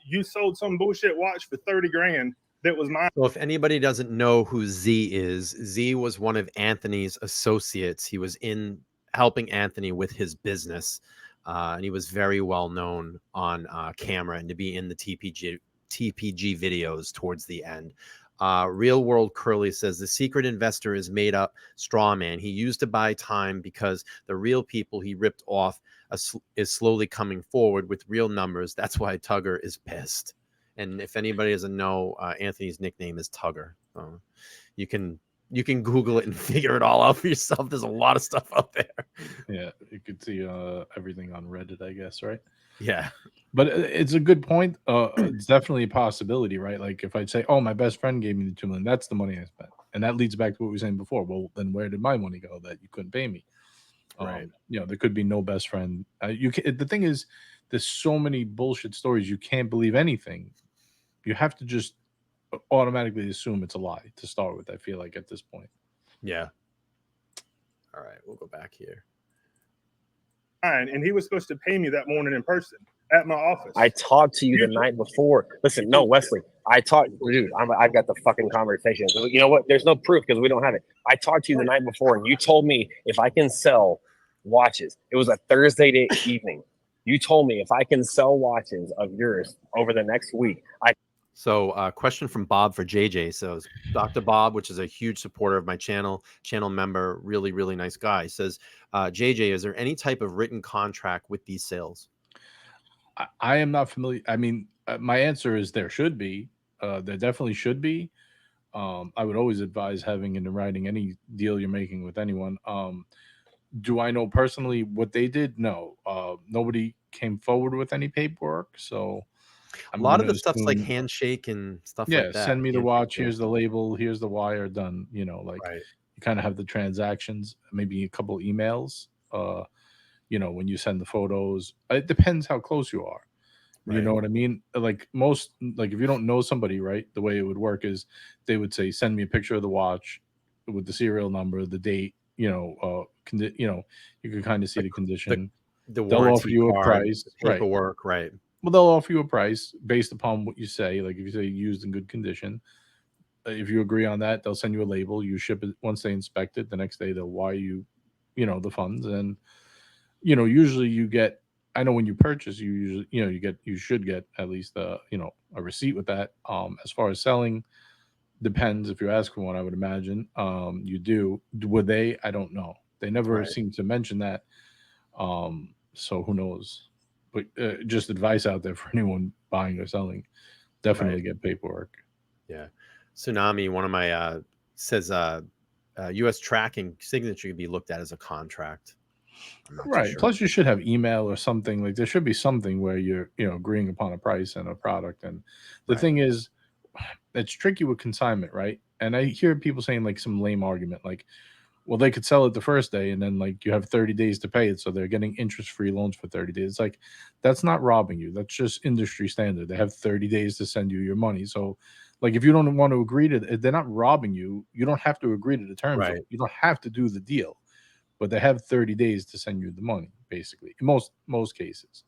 You sold some bullshit watch for 30 grand that was mine. So if anybody doesn't know who Z is, Z was one of Anthony's associates. He was in helping Anthony with his business. And he was very well known on camera and to be in the TPG videos towards the end. Real World Curly says the secret investor is made up straw man. He used to buy time because the real people he ripped off is slowly coming forward with real numbers. That's why Tugger is pissed. And if anybody doesn't know, Anthony's nickname is Tugger. You can Google it and figure it all out for yourself. There's a lot of stuff out there. Yeah, you could see everything on Reddit, I guess, right? Yeah. But it's a good point. It's definitely a possibility, right? Like if I'd say, oh, my best friend gave me the $2 million, that's the money I spent. And that leads back to what we were saying before. Well, then where did my money go that you couldn't pay me? Right. There could be no best friend. The thing is, there's so many bullshit stories. You can't believe anything. You have to just automatically assume it's a lie to start with, I feel like, at this point. Yeah. All right, we'll go back here. And he was supposed to pay me that morning in person at my office. I talked to you the night before. Listen, no, Wesley, I've got the fucking conversation. You know what? There's no proof because we don't have it. I talked to you the night before, and you told me if I can sell watches. It was a Thursday evening. You told me if I can sell watches of yours over the next week, So question from Bob for JJ. So Dr. Bob, which is a huge supporter of my channel member, really, really nice guy, says, JJ, is there any type of written contract with these sales? I am not familiar. I mean, my answer is there should be. There definitely should be. I would always advise having in writing any deal you're making with anyone. Do I know personally what they did? No. Nobody came forward with any paperwork. So a lot of the stuff's like handshake and stuff like that. Yeah, send me the watch. Here's the label. Here's the wire. Done. You kind of have the transactions, maybe a couple emails. When you send the photos, it depends how close you are. Right. You know what I mean? Like if you don't know somebody, right, the way it would work is they would say, send me a picture of the watch with the serial number, the date, you can kind of see the condition. They'll offer you a price, paperwork, right? Well, they'll offer you a price based upon what you say. Like if you say used in good condition, if you agree on that, they'll send you a label. You ship it once they inspect it. The next day they'll wire you, the funds. And usually you get. I know when you purchase, you usually you should get at least a receipt with that. As far as selling, depends if you ask for one. I would imagine you do. Would they? I don't know. They never Right. seem to mention that. So who knows? But just advice out there for anyone buying or selling: definitely get paperwork. Yeah. Tsunami, one of my says U.S. tracking signature can be looked at as a contract. I'm not too Right. sure. Plus, you should have email or something. Like there should be something where you're agreeing upon a price and a product. And the thing is, it's tricky with consignment, right? And I hear people saying like some lame argument, like, well, they could sell it the first day and then like you have 30 days to pay it, so they're getting interest-free loans for 30 days. It's like that's not robbing you. That's just industry standard. They have 30 days to send you your money. So like if you don't want to agree to it, they're not robbing you. You don't have to agree to the terms of it. You don't have to do the deal. But they have 30 days to send you the money, basically. In most cases.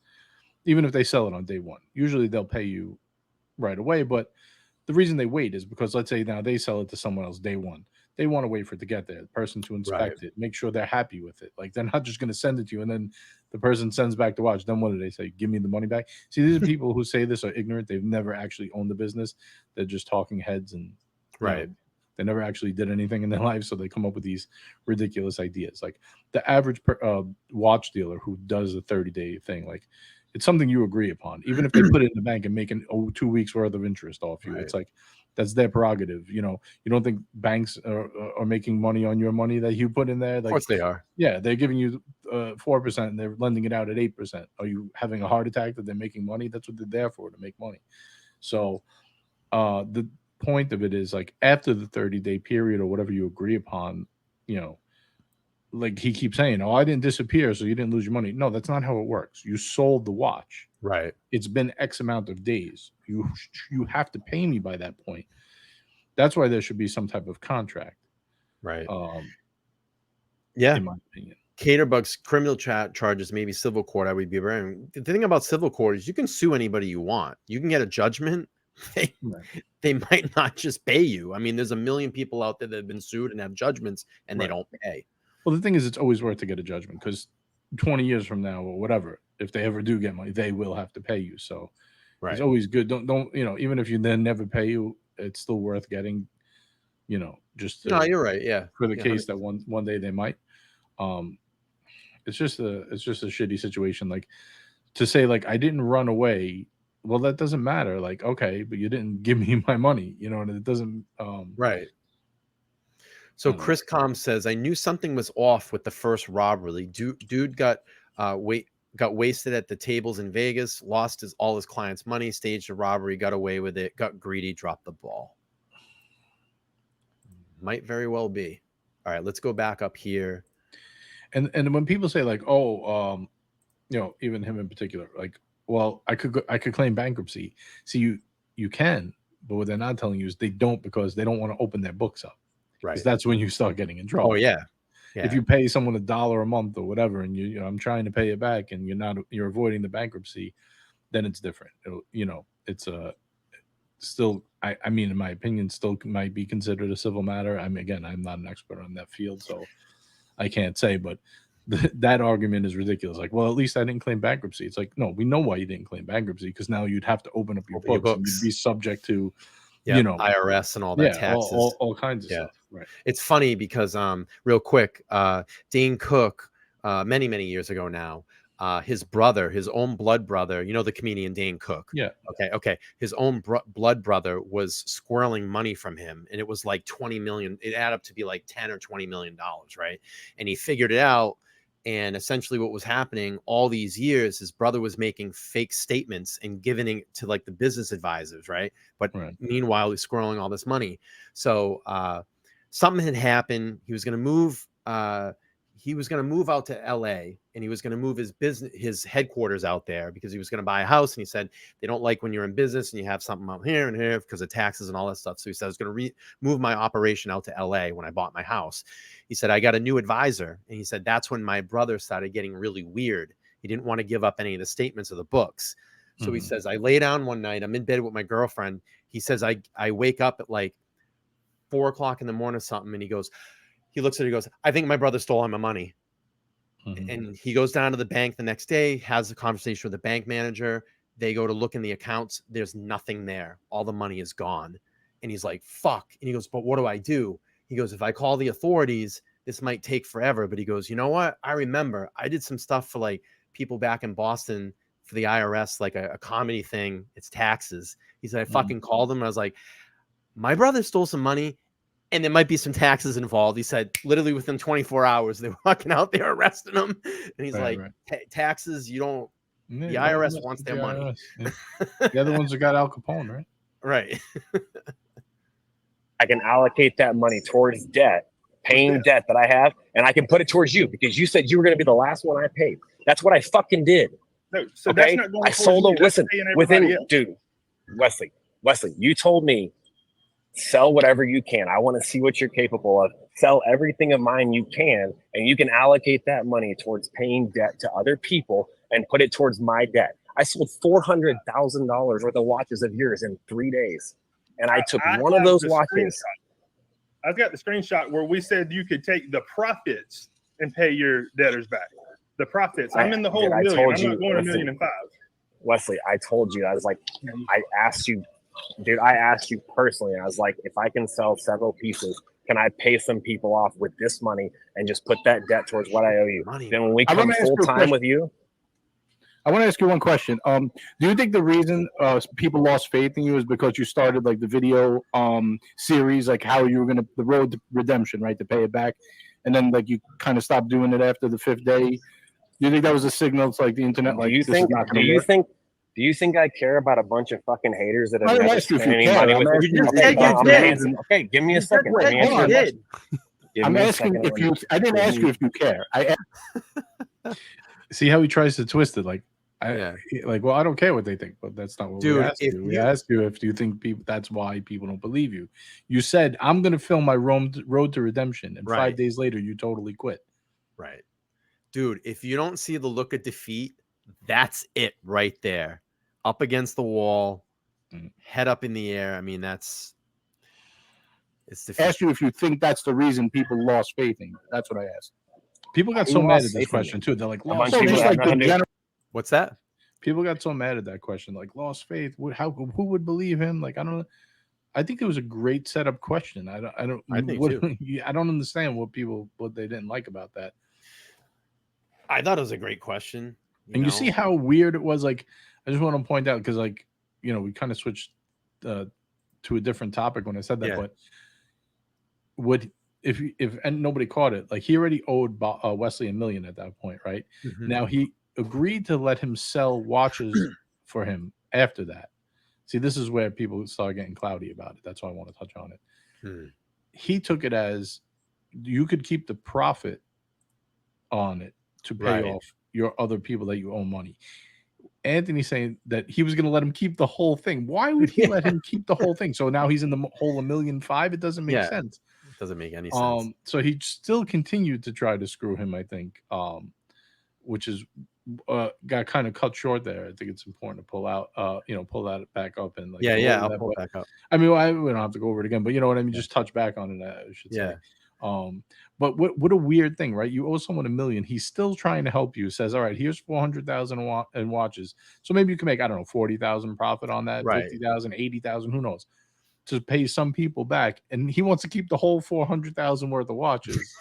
Even if they sell it on day one. Usually they'll pay you right away, but the reason they wait is because let's say now they sell it to someone else day one. They want to wait for it to get there, the person to inspect it, make sure they're happy with it. Like they're not just going to send it to you and then the person sends back the watch. Then what do they say? Give me the money back. See, these are people who say this are ignorant. They've never actually owned the business. They're just talking heads and they never actually did anything in their life, so they come up with these ridiculous ideas. Like the average watch dealer who does a 30-day thing, like it's something you agree upon. Even if they put it in the bank and making 2 weeks worth of interest off you, it's like that's their prerogative. You don't think banks are making money on your money that you put in there? Like, of course they are. Yeah, they're giving you 4% and they're lending it out at 8%. Are you having a heart attack that they're making money? That's what they're there for, to make money. So the point of it is like after the 30-day period or whatever you agree upon, like he keeps saying, oh, I didn't disappear, so you didn't lose your money. No, that's not how it works. You sold the watch. Right. It's been X amount of days. You have to pay me by that point. That's why there should be some type of contract. Right. Yeah. In my opinion. Caterbug's criminal charges, maybe civil court. I would be wearing. The thing about civil court is you can sue anybody you want. You can get a judgment. They might not just pay you. I mean, there's a million people out there that have been sued and have judgments and they don't pay. Well, the thing is, it's always worth to get a judgment because 20 years from now or whatever, if they ever do get money, they will have to pay you. So it's always good. Don't even if you then never pay you, it's still worth getting. Just no, you're right. Yeah, for the case that one day they might. It's just a shitty situation. Like to say like I didn't run away. Well, that doesn't matter. Like, okay, but you didn't give me my money, and it doesn't. Right. So Chris Com says, I knew something was off with the first robbery. Dude got wasted at the tables in Vegas, lost all his clients' money, staged a robbery, got away with it, got greedy, dropped the ball. Might very well be. All right, let's go back up here. And when people say like, oh, even him in particular, like, well, I could claim bankruptcy. See, you can, but what they're not telling you is they don't, because they don't want to open their books up. Right. Because that's when you start getting in trouble. Oh yeah. If you pay someone $1 a month or whatever, and I'm trying to pay it back, and you're avoiding the bankruptcy, then it's different. It's still, I mean, in my opinion, still might be considered a civil matter. I mean, again, I'm not an expert on that field, so I can't say, but that argument is ridiculous. Like, well, at least I didn't claim bankruptcy. It's like, no, we know why you didn't claim bankruptcy, because now you'd have to open up your books. And you'd be subject to, IRS and all that taxes, all kinds of stuff. Right. It's funny because, real quick, Dane Cook, many years ago now, his brother, his own blood brother, the comedian Dane Cook. Yeah. Okay. His own blood brother was squirreling money from him, and it was like 20 million. It added up to be like 10 or 20 million dollars, right? And he figured it out. And essentially what was happening all these years, his brother was making fake statements and giving it to like the business advisors, right? But meanwhile, he's squirreling all this money. So something had happened. He was going to move. He was going to move out to LA, and he was going to move his headquarters out there because he was going to buy a house. And he said, they don't like when you're in business and you have something out here and here because of taxes and all that stuff. So he said, I was going to move my operation out to LA when I bought my house. He said, I got a new advisor. And he said, that's when my brother started getting really weird. He didn't want to give up any of the statements of the books. So he says, I lay down one night, I'm in bed with my girlfriend. He says, I wake up at like 4 o'clock in the morning or something, and he looks at it, he goes, I think my brother stole all my money. And he goes down to the bank the next day, has a conversation with the bank manager. They go to look in the accounts. There's nothing there. All the money is gone. And he's like, fuck. And he goes, but what do I do? He goes, if I call the authorities, this might take forever. But he goes, you know what? I remember I did some stuff for like people back in Boston for the IRS, like a comedy thing. It's taxes. He said, I fucking called him. I was like, my brother stole some money and there might be some taxes involved. He said literally within 24 hours, they were walking out there arresting him. And he's like, taxes, you don't, the IRS wants their money. Yeah. The other ones that got Al Capone, right? Right. I can allocate that money towards debt, paying debt that I have, and I can put it towards you because you said you were going to be the last one I paid. That's what I fucking did. No, so okay, that's not going I sold them. Listen, within dude, Wesley, you told me sell whatever you can. I want to see what you're capable of. Sell everything of mine you can, and you can allocate that money towards paying debt to other people and put it towards my debt. I sold $400,000 worth of watches of yours in 3 days, and I took one of those watches. I've got the screenshot where we said you could take the profits and pay your debtors back. The profits. I'm in the whole million. I'm not going $1.5 million. Wesley, I told you. I was like, I asked you personally. I was like, if I can sell several pieces, can I pay some people off with this money and just put that debt towards what I owe you? Then when we come full time with you, I want to ask you one question. Do you think the reason people lost faith in you is because you started like the video series, like how you were going to the road to redemption, right, to pay it back, and then like you kind of stopped doing it after the 5th day? Do you think that was a signal to like the internet? Like, do you think I care about a bunch of fucking haters that have never spent any care. money with me? Okay, give me a second. Let me answer your I'm asking if you. I didn't ask you if you care. I see how he tries to twist it. Like, well, I don't care what they think, but that's not what we asked you. We asked you if you think people. That's why people don't believe you. You said I'm going to film my road to redemption, and 5 days later, you totally quit. Right, dude. If you don't see the look of defeat, that's it right there. Up against the wall, head up in the air. I mean, it's defeat. Asked you if you think that's the reason people lost faith in you. That's what I asked. People got so mad at this question too. They're like, what's that? People got so mad at that question, like lost faith. Who would believe him? Like, I don't know. I think it was a great setup question. I don't understand what they didn't like about that. I thought it was a great question. You see how weird it was. Like, I just want to point out because, like, we kind of switched to a different topic when I said that. But and nobody caught it, like he already owed Wesley $1 million at that point, right? Now he agreed to let him sell watches for him after that. See, this is where people start getting cloudy about it. That's why I want to touch on it. He took it as you could keep the profit on it to pay off your other people that you owe money. Anthony's saying that he was going to let him keep the whole thing. Why would he let him keep the whole thing? So now he's in the hole $1.5 million. It doesn't make sense. It doesn't make any sense. So he still continued to try to screw him, I think, which is got kind of cut short there. I think it's important to pull that back up and like I'll pull it back up. I mean, we don't have to go over it again, but you know what I mean. Just touch back on it. I should say. But what a weird thing, right? You owe someone $1 million. He's still trying to help you. Says, all right, here's 400,000 in watches. So maybe you can make, I don't know, 40,000 profit on that, 50,000, 80,000, who knows, to pay some people back. And he wants to keep the whole 400,000 worth of watches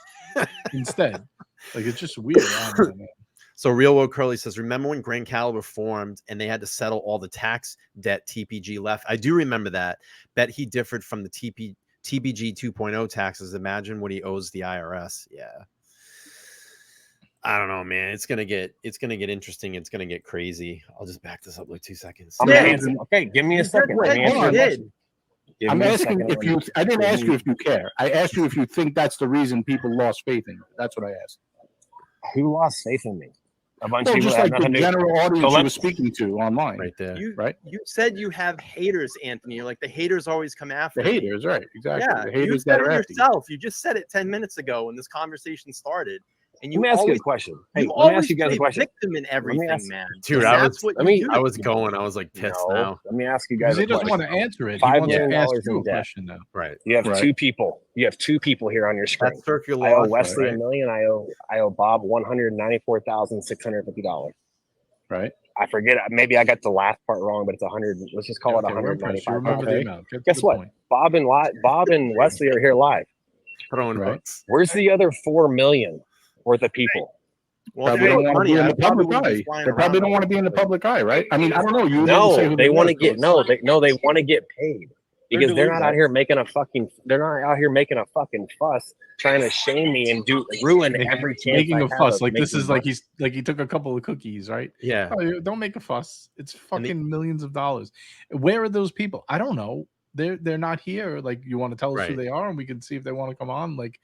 instead. Like, it's just weird. I don't know, man. So Real World Curly says, remember when Grand Caliber formed and they had to settle all the tax debt TPG left? I do remember that. Bet he differed from the TBG 2.0 taxes. Imagine what he owes the IRS. Yeah. I don't know, man. It's gonna get interesting. It's gonna get crazy. I'll just back this up like 2 seconds. Okay, give me a second. I'm asking if you. I didn't ask you if you care. I asked you if you think that's the reason people lost faith in you. That's what I asked. Who lost faith in me? A bunch of people, just like the general audience you were speaking to online, right there. You said you have haters, Anthony. You're like, the haters always come after the haters, right? Exactly. Yeah, the haters you said it yourself. You just said it 10 minutes ago when this conversation started. And Let me ask you a always, question. Hey, you let me always ask you guys play a question. victim in everything, ask- man. Dude, That's what let you me- do. I was going. I was like pissed No, now. let me ask you Because guys he a doesn't want question. to answer it. He $5 wants to million ask in you a debt. question now. Right. You have Right. two people. You have two people here on your screen. That's circular I owe law, Wesley right? $1 million. I owe Bob $194,650. Right. I forget. Maybe I got the last part wrong, but it's 100. Let's just call it Okay, we're impressed. 195. You remember the Okay. amount. Get to Guess the what? point. Bob and Wesley are here live. Throwing Right. hooks. Where's the other 4 million worth of people? Well, Probably if don't they want to money, be in I the probably public wouldn't be eye. flying They probably around don't want to be in the public eye, right? I mean, I don't know. You didn't say No, who they want to was, get so they want to get paid because they're not delusional. out here making a fucking fuss trying to shame me and ruin every chance Making I a have fuss. of Like this making is like money. he took a couple of cookies, right? Yeah. Oh, don't make a fuss. It's And the- fucking millions of dollars. Where are those people? I don't know. They're not here. Like, you want to tell us who Right. they are, and we can see if they want to come on. Like,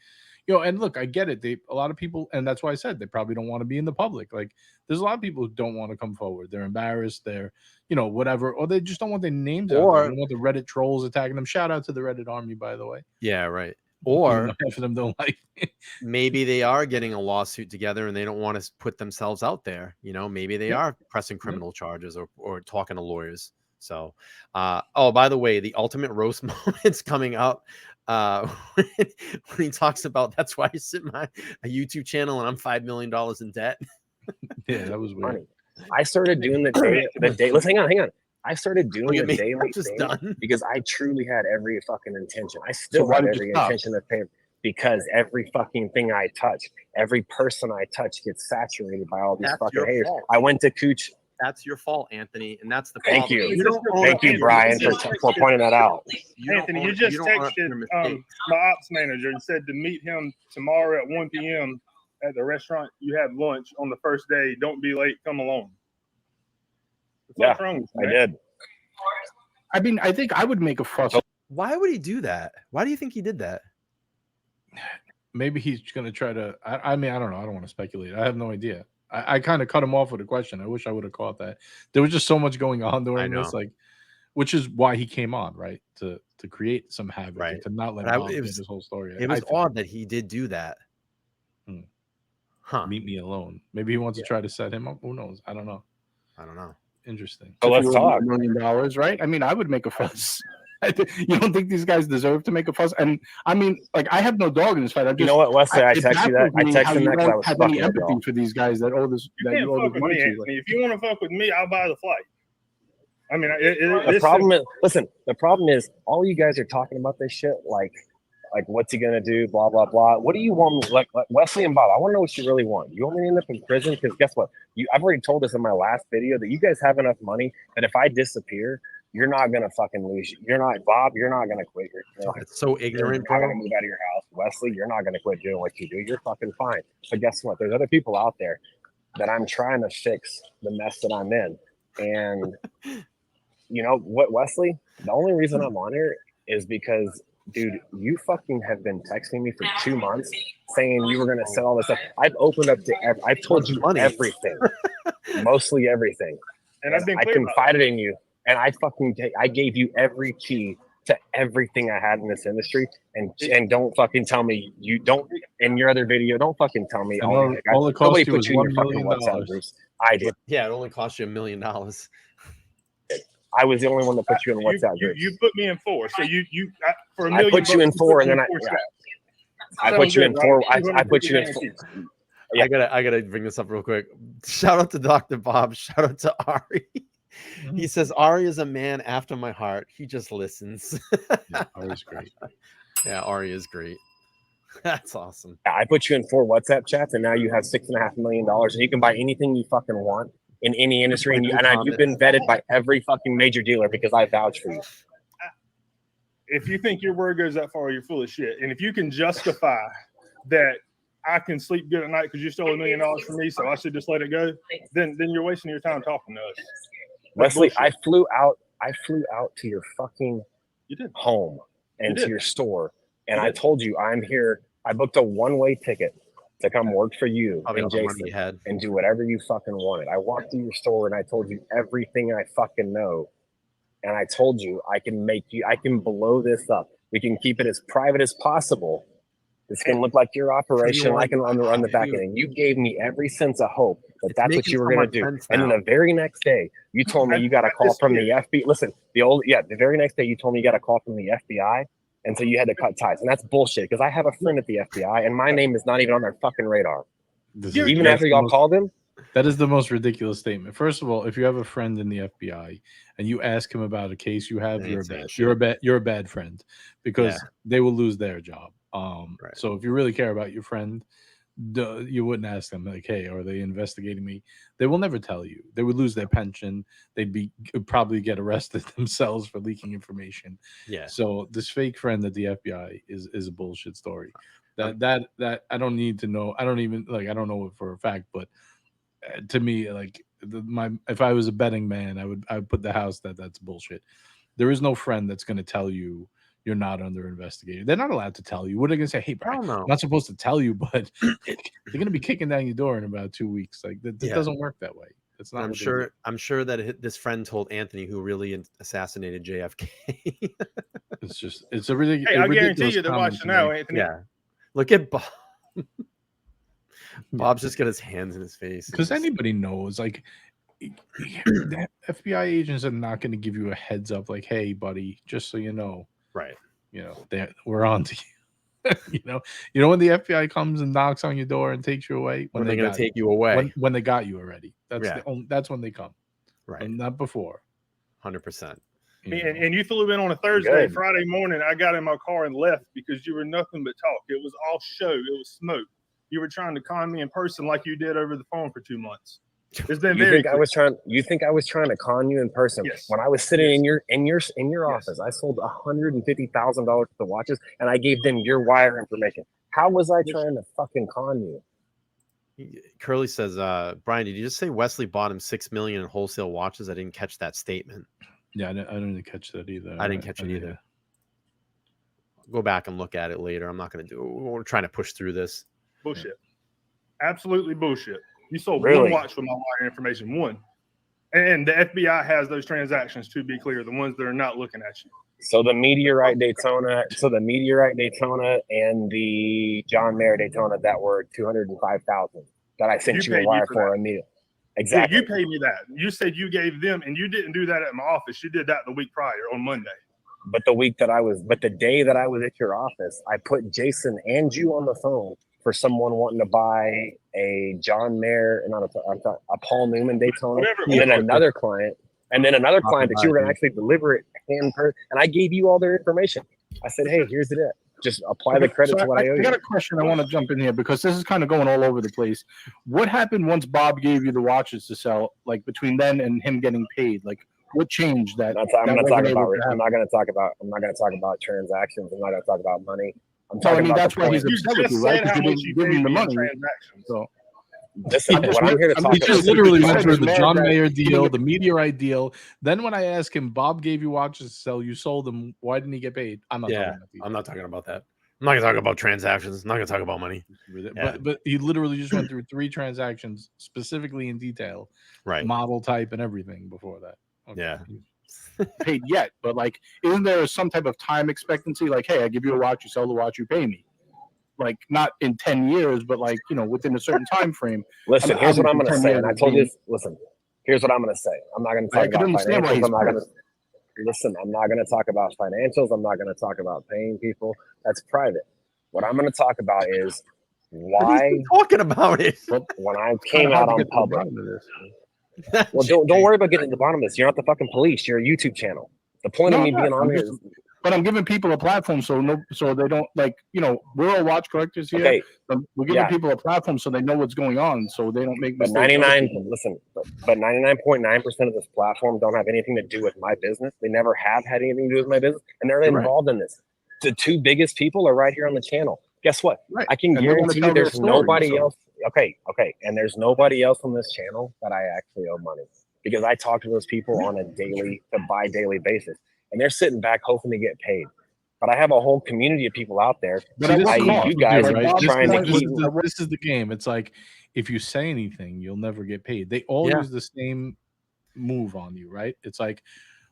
and look, I get it. A lot of people, and that's why I said they probably don't want to be in the public. Like, there's a lot of people who don't want to come forward. They're embarrassed. They're, whatever, or they just don't want their names out there. They don't want the Reddit trolls attacking them. Shout out to the Reddit army, by the way. Yeah, right. Even Or though half of them don't like it. maybe they are getting a lawsuit together and they don't want to put themselves out there. Maybe they are pressing criminal charges or talking to lawyers. So, by the way, the ultimate roast moment's coming up. When he talks about that's why I sit my a YouTube channel and I'm $5 million in debt. Yeah, that was weird. Money. I started doing the day. Let's hang on. I started doing Look at the me. daily I'm just thing done. because I truly had every fucking intention. I still why have did you every stop? intention of paying because every fucking thing I touch, every person I touch gets saturated by all these That's fucking your haters. fault. I went to Cooch. That's your fault, Anthony, and that's the Thank problem. you. don't own Thank up you, to your Brian, mistakes. for pointing that out. Anthony, you you just don't own up to texted your mistakes. my ops manager and said to meet him tomorrow at 1 p.m. at the restaurant you have lunch on the first day. Don't be late. Come alone. What's wrong with you, I man? did. I mean, I think I would make a fuss. Why would he do that? Why do you think he did that? Maybe he's gonna try to. I mean, I don't know. I don't want to speculate. I have no idea. I kind of cut him off with a question. I wish I would have caught that. There was just so much going on during this, like, which is why he came on, right? To create some havoc, Right. to not let But Bob get his whole story. It was odd that he did do that. Huh. Meet me alone. Maybe he wants to try to set him up. Who knows? I don't know. Interesting. So let's talk. $1 million, right? I mean, I would make a fuss. You don't think these guys deserve to make a fuss? And I mean, like, I have no dog in this fight. You know what, Wesley? I it text you that. I baffles me texted how him you that because I don't was have fucking any with empathy y'all. for these guys that owe this. You That can't you owe fuck this with money me, to. Anthony. If you want to fuck with me, I'll buy the flight. I mean, The problem is, listen. The problem is, all you guys are talking about this shit, like what's he gonna do? Blah blah blah. What do you want? Like Wesley and Bob, I want to know what you really want. You want me to end up in prison? Because guess what? I've already told this in my last video that you guys have enough money that if I disappear, you're not gonna fucking lose. You're not Bob. You're not gonna quit. It's so ignorant, You're not bro. gonna move out of your house, Wesley. You're not gonna quit doing what you do. You're fucking fine. But guess what? There's other people out there that I'm trying to fix the mess that I'm in, and you know what, Wesley? The only reason I'm on here is because, dude, you fucking have been texting me for 2 months saying you were going to sell all this stuff. I've opened up to, I've told you everything, mostly everything. And I've been I clear about confided in you, and I gave you every key to everything I had in this industry. And don't fucking tell me you don't, in your other video, don't fucking tell me. All it cost nobody you put was you in $1 your fucking million. WhatsApp groups. I did. Yeah, it only cost you $1 million. I was the only one that put you in WhatsApp groups. You put me in 4, so you for $1 I million. put you in 4, and then I put you in 4. I put you in 4. Yeah. I gotta bring this up real quick. Shout out to Dr. Bob. Shout out to Ari. He says Ari is a man after my heart. He just listens. Yeah, Ari's great. Yeah, Ari is great. That's awesome. I put you in 4 WhatsApp chats, and now you have $6.5 million, and you can buy anything you fucking want in any industry. And you've been vetted by every fucking major dealer because I vouch for you. If you think your word goes that far, you're full of shit. And if you can justify that I can sleep good at night because you stole $1 million from me, so I should just let it go, then you're wasting your time talking to us. Wesley, I flew out to your fucking home and You to your store, and I told you I'm here. I booked a one-way ticket to come work for you Probably and all the money you Jason had. and do whatever you fucking wanted. I walked through your store and I told you everything I fucking know. And I told you I can blow this up. We can keep it as private as possible. This can look like your operation. I can run the back Dude. end. And you gave me every sense of hope that It's that's what making you were so going much to do. sense And then now. the very next day, you told me you got a call from the FBI. Listen, the very next day, you told me you got a call from the FBI. And so you had to cut ties. And that's bullshit because I have a friend at the FBI and my name is not even on their fucking radar. Even after y'all called him. That is the most ridiculous statement. First of all, if you have a friend in the FBI and you ask him about a case you have, you're a bad friend because they will lose their job. So if you really care about your friend, you wouldn't ask them like, hey, are they investigating me? They will never tell you. They would lose their pension. They'd probably get arrested themselves for leaking information. So this fake friend at the FBI is a bullshit story. That I don't need to know. I don't know it for a fact, but to me, like if I was a betting man, I would put the house that's bullshit. There is no friend that's going to tell you you're not under investigation. They're not allowed to tell you. What are they going to say? Hey, Brian, I'm not supposed to tell you, but they're going to be kicking down your door in about 2 weeks. Like that doesn't work that way. It's not. I'm sure that this friend told Anthony who really assassinated JFK. It's a really. Hey, I guarantee you they're watching now, Anthony. Yeah, look at Bob. Bob's just got his hands in his face because anybody knows. Like the FBI agents are not going to give you a heads up. Like, hey, buddy, just so you know. Right. We're on to you. When the FBI comes and knocks on your door and takes you away, when they're going to take you away, when they got you already. That's when they come. Right. And not before. 100%. And you flew in on a Thursday. Friday morning, I got in my car and left because you were nothing but talk. It was all show. It was smoke. You were trying to con me in person like you did over the phone for 2 months. It's been You think I was trying to con you in person? Yes. When I was sitting in your office, I sold $150,000 worth of watches, and I gave them your wire information. How was I trying to fucking con you? Curly says, Brian, did you just say Wesley bought him $6 million in wholesale watches? I didn't catch that statement. Yeah, I didn't catch that either. I didn't catch it either. Go back and look at it later. I'm not going to do it. We're trying to push through this. Bullshit. Absolutely bullshit. You sold Really? one watch with my wire information, one. And the FBI has those transactions, to be clear, the ones that are not looking at you. So the Meteorite Daytona and the John Mayer Daytona that were $205,000 that I sent you a wire for immediately. Exactly. Yeah, you paid me that. You said you gave them, and you didn't do that at my office. You did that the week prior on Monday. But the day that I was at your office, I put Jason and you on the phone for someone wanting to buy a John Mayer and a Paul Newman Daytona, and then another client that you were going to actually deliver it hand per. And I gave you all their information. I said, hey, here's it. Just apply the credit to what I owe you. I got a question. I want to jump in here because this is kind of going all over the place. What happened once Bob gave you the watches to sell? Like between then and him getting paid, like what changed that? I'm not going to talk about transactions. I'm not going to talk about money. I'm talking about that's why he's upset with you, right? Because you didn't give him the money. So listen, what I'm here to talk about. He just literally went through the John Mayer deal, the Meteorite deal. Then when I asked him, Bob gave you watches to sell, you sold them. Why didn't he get paid? I'm not talking about that. I'm not going to talk about transactions. I'm not going to talk about money. But he literally just went through 3 transactions specifically in detail, right? Model type and everything before that. Okay. Yeah. Paid yet, but like, isn't there some type of time expectancy? Like, hey, I give you a watch, you sell the watch, you pay me. Like, not in 10 years, but like, within a certain time frame. Listen, here's what I'm going to say. And I told you, listen, here's what I'm going to say. I'm not going to talk about financials. I'm not going to talk about financials. I'm not going to talk about paying people. That's private. What I'm going to talk about is why talking about it. When I came out on public. Well, don't worry about getting to the bottom of this. You're not the fucking police. You're a YouTube channel. The point of me being on here is, but I'm giving people a platform so they don't we're all watch collectors here. Okay. We're giving people a platform so they know what's going on, so they don't make mistakes. But 99.9% of this platform don't have anything to do with my business. They never have had anything to do with my business, and they're involved in this. The 2 biggest people are right here on the channel. Guess what? Right. I can guarantee you there's nobody else. Okay. And there's nobody else on this channel that I actually owe money because I talk to those people on a daily basis, and they're sitting back hoping to get paid. But I have a whole community of people out there. This is the game. It's like if you say anything, you'll never get paid. They all use the same move on you, right? It's like,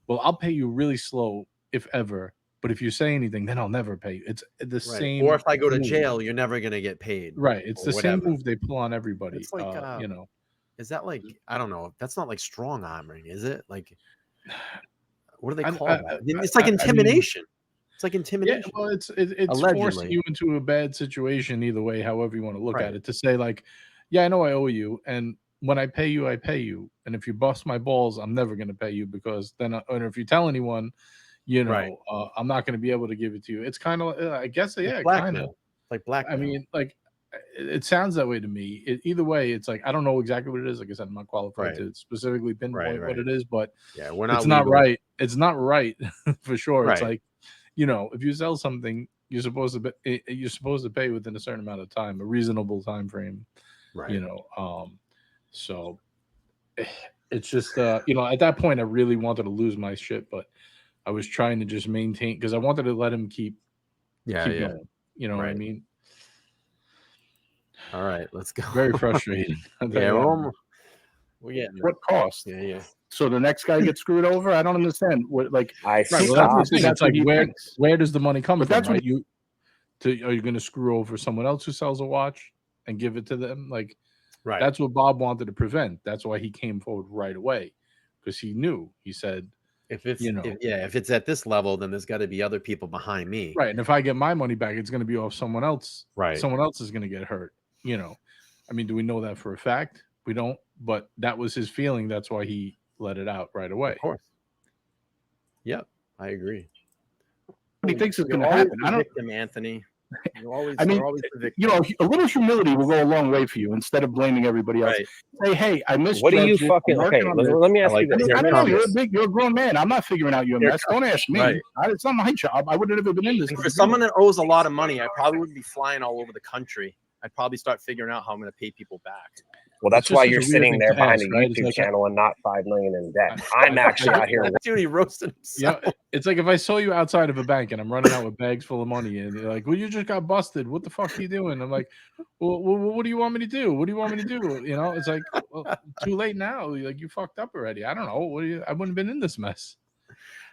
well, I'll pay you really slow if ever, But if you say anything, then I'll never pay you. It's the same. Or if I go to move. jail, you're never gonna get paid. Right. It's or the whatever. same move they pull on everybody. It's like, You know. Is that like, I don't know. That's not like strong arming, is it? Like, what do they call I- that? It's like intimidation. It's like Yeah, intimidation. well, it's Allegedly. forcing you into a bad situation either way, however you want to look Right. at it. To say like, yeah, I know I owe you, and when I pay you, I pay you, and if you bust my balls, I'm never going to pay you because then, or if you tell anyone, you know, Right. I'm not going to be able to give it to you. It's kind of, I guess, yeah, kind of. Blackmail. Like blackmail. I mean, like, it sounds that way to me. Either way, it's like I don't know exactly what it is. Like I said, I'm not qualified Right. to specifically pinpoint Right. what it is, but yeah, we're not. it's not legal. right. It's not right for sure. It's Right. like, you know, if you sell something, you're supposed to pay within a certain amount of time, a reasonable time frame. Right. You know, so it's just you know, at that point I really wanted to lose my shit, but I was trying to just maintain because I wanted to let him keep going. You know what I Right. mean? All right, let's go. Very frustrating. Yeah, we're getting What cost? Yeah. So the next guy gets screwed over? I don't understand. What, like, I Right. Well, that's stopped. the thing. That's It's like what he thinks. where does the money come But from? that's what Right? Are you going to screw over someone else who sells a watch and give it to them? Like, Right. that's what Bob wanted to prevent. That's why he came forward right away because he knew. He said, if it's you know. if it's at this level, then there's got to be other people behind me. right, and if I get my money back, it's going to be off someone else. Right. Someone else is going to get hurt. You know, I mean, do we know that for a fact? We don't. But that was his feeling. That's why he let it out right away. Of course. Yep, I agree. What he thinks is You're going to always happen. the I don't. victim, Anthony. You're always, I mean, you're always the victim. You know, a little humility will go a long way for you instead of blaming everybody else. Right. Say, hey, I misjudged What do you I'm fucking working okay? on this. Let me ask I like you this. that. I Here don't know. comes. You're a grown man. I'm not figuring out your Here mess. Don't ask me. Right. It's not my job. I would have never been in this. And for someone that owes a lot of money, I probably wouldn't be flying all over the country. I'd probably start figuring out how I'm going to pay people back. Well, that's It's just why such a you're weird sitting thing there to behind ask, a right? It's YouTube like channel and not 5 million in debt. I'm actually out here. Dude, he roasted himself. Yeah, it's like if I saw you outside of a bank and I'm running out with bags full of money, and you're like, "Well, you just got busted. What the fuck are you doing?" I'm like, "Well, what do you want me to do? What do you want me to do?" You know, it's like, well, too late now. Like you fucked up already. I don't know. I wouldn't have been in this mess.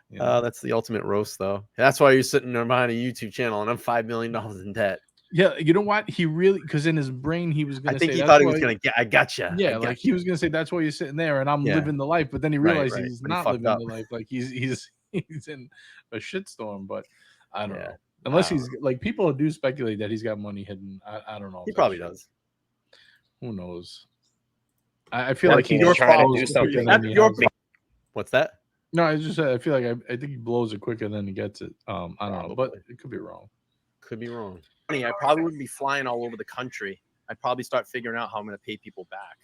You know? That's the ultimate roast, though. That's why you're sitting there behind a YouTube channel and I'm $5 million in debt. Yeah, you know what? He really, because in his brain he was I going to think say he that's thought he why- was going to get. I gotcha. Yeah, like he was going to say that's why you're sitting there and I'm Yeah. living the life, but then he Right, realized right. he's But he not fucked living up. the life. Like he's in a shitstorm. But I don't Yeah. know. Unless Wow. he's like people do speculate that he's got money hidden. I don't know. if He that's probably true. does. Who knows? I feel What like if he's he's trying to blows do quicker something? than That's he your. has it. What's that? No, I just said I feel like I think he blows it quicker than he gets it. I don't know, but Probably. it could be wrong. Could be wrong. I probably wouldn't be flying all over the country. I'd probably start figuring out how I'm going to pay people back.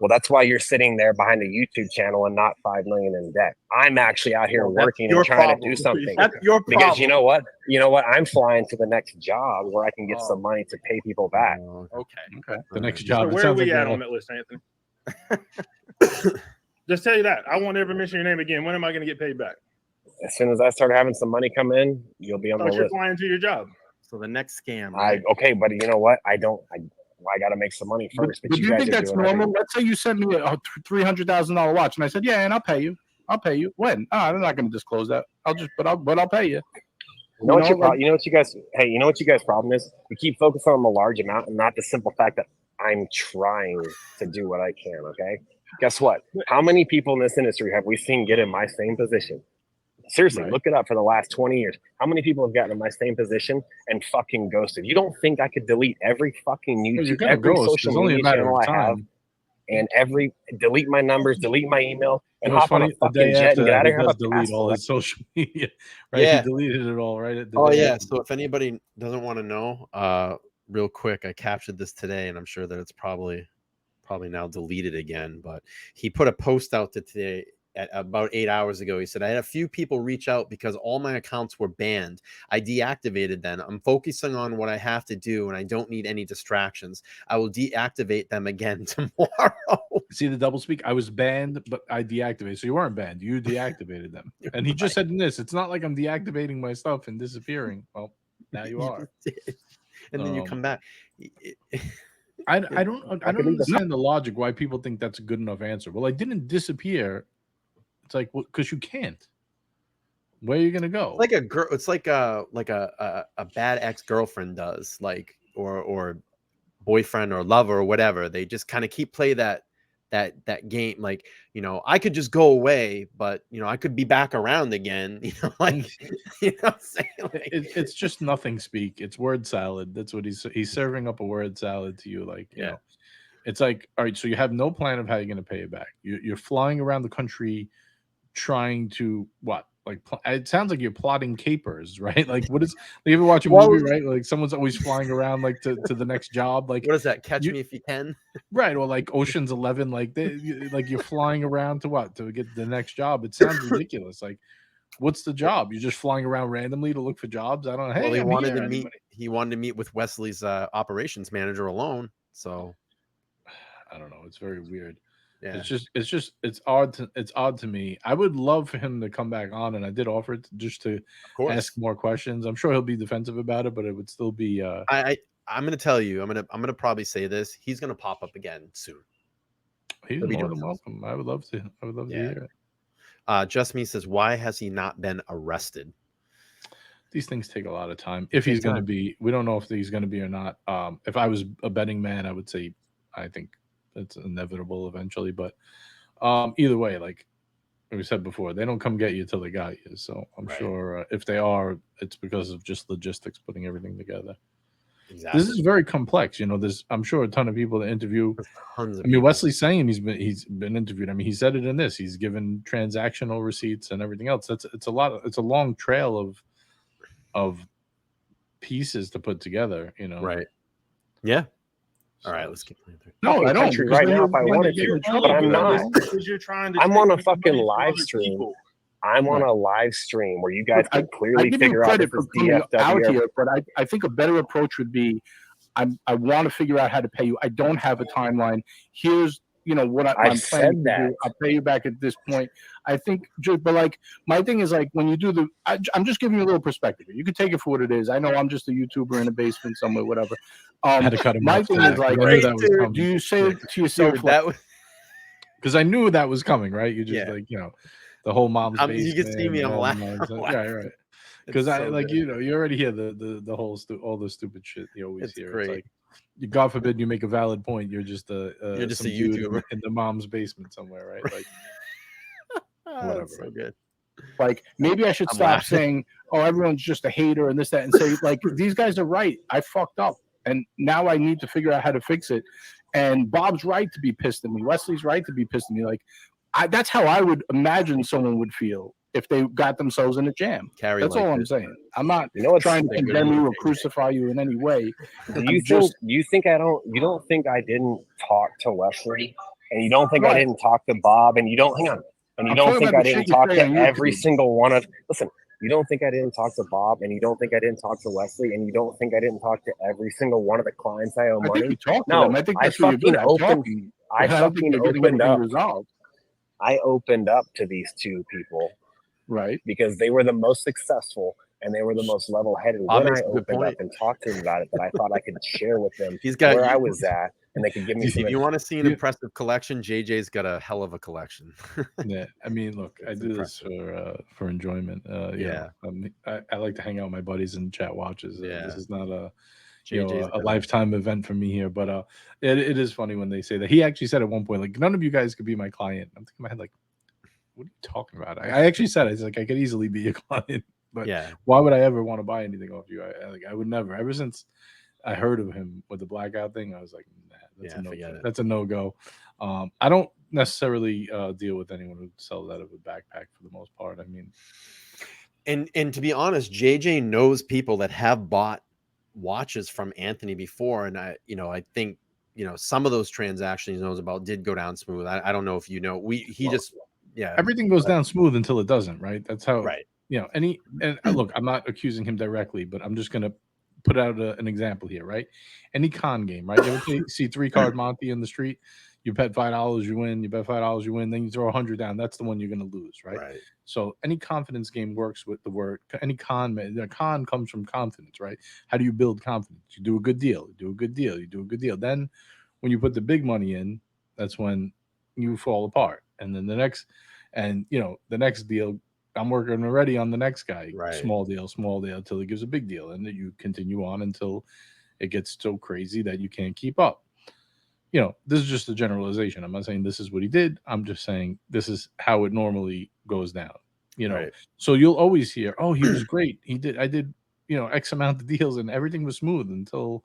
Well, that's why you're sitting there behind a YouTube channel and not 5 million in debt. I'm actually out here Well, that's working your and trying problem. to do something. That's your problem. Because you know what? I'm flying to the next job where I can get Oh. some money to pay people back. Oh, okay. Okay. The All next right. job. So it where are sounds we like at they're- on that list, Anthony? Just tell you that. I won't ever mention your name again. When am I going to get paid back? As soon as I start having some money come in, you'll be on the Oh, you're list. flying to your job. So the next scam. Okay, but you know what? I got to make some money first. But do you you guys think are that's doing normal? everything. Let's say you send me a $300,000 watch, and I said, yeah, and I'll pay you. I'll pay you. When? I'm not going to disclose that. I'll pay you. You know what You know, you know what you guys? Hey, you know what you guys' problem is? You keep focusing on the large amount and not the simple fact that I'm trying to do what I can. Okay. Guess what? How many people in this industry have we seen get in my same position? Seriously, Right. look it up for the last 20 years. How many people have gotten in my same position and fucking ghosted? You don't think I could delete every fucking Well, you're YouTube, gonna every ghost. social It's only a media matter channel of I have, time. and delete my numbers, delete my email, You and know what's hop on a funny? The day fucking jet after and get that, out he of here? does Have a delete all passport. his social media. Right? Yeah. He deleted it all. Right? At the Oh day yeah. after. So if anybody doesn't want to know, real quick, I captured this today, and I'm sure that it's probably now deleted again. But he put a post out today at about 8 hours ago. He said, I had a few people reach out because all my accounts were banned. I deactivated them. I'm focusing on what I have to do, and I don't need any distractions. I will deactivate them again tomorrow. See the double speak? I was banned, but I deactivated. So you weren't banned. You deactivated them. And he just said in this, it's not like I'm deactivating my stuff and disappearing. Well, now you are. And then you come back. I don't believe that. understand the logic why people think that's a good enough answer. Well, I didn't disappear. It's like, well, because you can't. Where are you gonna go? Like a girl, it's like a bad ex-girlfriend does, like or boyfriend or lover or whatever. They just kind of play that game, like, you know, I could just go away, but you know, I could be back around again, you know, like, you know what I'm saying? Like, It's just nothing speak. It's word salad. That's what he's serving up, a word salad to you, like, you know. It's like, all right, so you have no plan of how you're going to pay it back. You're flying around the country trying to what? Like, it sounds like you're plotting capers, right? Like, what is? Like, you ever watch a movie, right? Like, someone's always flying around, like to the next job. Like, what is that? Catch Me If You Can, right? Or like Ocean's 11. Like, like you're flying around to what? To get the next job. It sounds ridiculous. Like, what's the job? You're just flying around randomly to look for jobs. I don't know. Hey, well, he he wanted to meet with Wesley's operations manager alone. So I don't know. It's very weird. Yeah. It's odd to me. I would love for him to come back on, and I did offer it just to ask more questions. I'm sure he'll be defensive about it, but it would still be. I'm gonna tell you. I'm gonna probably say this. He's gonna pop up again soon. He's more than welcome. I would love to. I would love to hear it. Just Me says, why has he not been arrested? These things take a lot of time. If he's going to be, we don't know if he's going to be or not. If I was a betting man, I would say I think it's inevitable eventually. But either way, like we said before, they don't come get you till they got you. So I'm sure if they are, it's because of just logistics, putting everything together. Exactly. This is very complex. You know, there's I'm sure a ton of people to interview. Tons of people. Wesley's saying he's been interviewed. I mean, he said it in this. He's given transactional receipts and everything else. It's a long trail of pieces to put together, you know. Right. Yeah. All right, let's keep playing through. No, I don't. Right now, if I wanted to, but I'm not. Because you're trying to. I'm on a fucking live stream. I'm on a live stream where you guys can clearly figure out if it's DFW out here. But I think a better approach would be, I want to figure out how to pay you. I don't have a timeline. Here's what I'm planning to do. I'll pay you back at this point. I think, but like my thing is like when you do I'm just giving you a little perspective. You can take it for what it is. I know I'm just a YouTuber in a basement somewhere, whatever. I had to cut him my off. thing is like, do you say to yourself because I knew that was coming, right? You just like the whole mom's basement. You can see me. I'm laughing. Right. Because I like you already hear the whole all the stupid shit you always hear. Great. It's like, God forbid you make a valid point. You're just a YouTuber in the mom's basement somewhere, right? Like whatever. So good. Like maybe I should stop saying, "Oh, everyone's just a hater" and this, that, and say, like, these guys are right. I fucked up, and now I need to figure out how to fix it. And Bob's right to be pissed at me. Wesley's right to be pissed at me. Like, that's how I would imagine someone would feel if they got themselves in a jam. That's all I'm saying. I'm not trying to condemn you or crucify you in any way. You don't think I didn't talk to Wesley, and you don't think I didn't talk to Bob, and you don't and you don't think I didn't talk to every single one of listen. You don't think I didn't talk to Bob, and you don't think I didn't talk to Wesley, and you don't think I didn't talk to every single one of the clients I owe money. I think you talked to them. I think that's what you're good at talking. I fucking opened up. I opened up to these two people. Right. Because they were the most successful and they were the most level-headed when I opened up and talked to them about it, that I thought I could share with them where I was at and they could give me some. If you want to see an impressive collection, JJ's got a hell of a collection. Yeah. I mean, look, I do this for enjoyment. I like to hang out with my buddies and chat watches. This is not a lifetime event for me here, but it is funny when they say that. He actually said at one point, like, none of you guys could be my client. I'm thinking in my head, like, what are you talking about? I actually said, I was like, I could easily be your client, but why would I ever want to buy anything off you? I would never. Ever since I heard of him with the blackout thing, I was like, nah, that's a no-go. I don't necessarily deal with anyone who sells out of a backpack for the most part. I mean, and to be honest, JJ knows people that have bought watches from Anthony before, and I think some of those transactions he knows about did go down smooth. I don't know if everything goes down smooth until it doesn't, right? That's how, and look, I'm not accusing him directly, but I'm just going to put out an example here, right? Any con game, right? You ever see 3-card Monty in the street? You bet $5, you win. You bet $5, you win. Then you throw 100 down. That's the one you're going to lose, right? So any confidence game works with the word. Any con comes from confidence, right? How do you build confidence? You do a good deal. You do a good deal. You do a good deal. Then when you put the big money in, that's when you fall apart. And then the next deal I'm working already on the next guy. Right. Small deal until he gives a big deal, and then you continue on until it gets so crazy that you can't keep up. You know, this is just a generalization. I'm not saying this is what he did. I'm just saying this is how it normally goes down. You know, Right. so you'll always hear, "Oh, he was great. I did, you know, X amount of deals, and everything was smooth until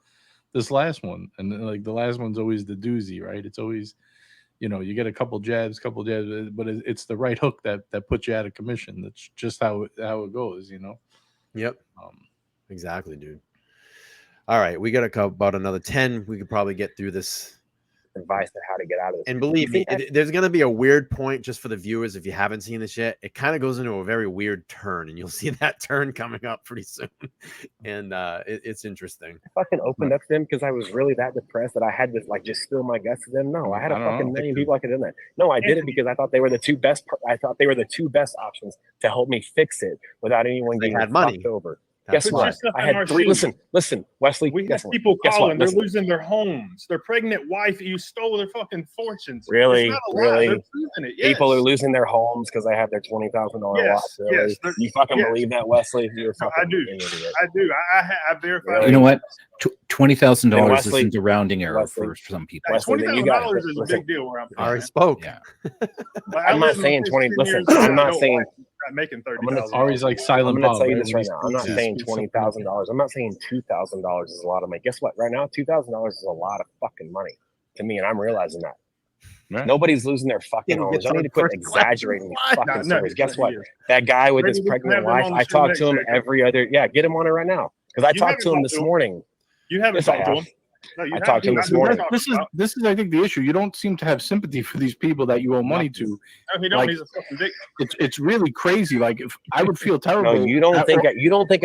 this last one." And then, like, the last one's always the doozy, right? It's always, you know, you get a couple jabs, but it's the right hook that puts you out of commission. That's just how it goes, you know. Yep. Exactly, dude. All right, we got about another 10. We could probably get through this. Advice on how to get out of this. And believe me, there's going to be a weird point just for the viewers. If you haven't seen this yet, it kind of goes into a very weird turn, and you'll see that turn coming up pretty soon. And it's interesting. I fucking opened up to them because I was really that depressed that I had to like just spill my guts to them. No, I had a fucking million people I could do that. No, I did it because I thought they were the two best. I thought they were the two best options to help me fix it without anyone getting fucked over. Guess what? I had three. Listen, Wesley. We have people calling. They're losing their homes. Their pregnant wife. You stole their fucking fortunes. Really? They're proving it. Yes. People are losing their homes because they have their $20,000 watch. Really? Yes. You fucking believe that, Wesley? You're fucking I do. I do. I verified. You know what? $20,000 isn't a rounding error for some people. $20,000 is a big deal where I'm from. I already spoke. Yeah. I'm not saying 20. Listen, I'm not saying. Making $30,000. Ari's like silent. I'm going to tell you this right now. I'm not saying $20,000. I'm not saying $2,000 is a lot of money. Guess what? Right now, $2,000 is a lot of fucking money to me, and I'm realizing that. Right. Nobody's losing their fucking homes. I need to quit exaggerating these fucking stories. Guess what? That guy with his pregnant wife, I talk to him every other. Yeah, get him on it right now because I talked to him this morning. You haven't talked to him. No, I talked to him this morning. This is, I think, the issue. You don't seem to have sympathy for these people that you owe money to. No, he don't. He's a fucking dick. It's really crazy. Like, if I would feel terrible. No, you don't think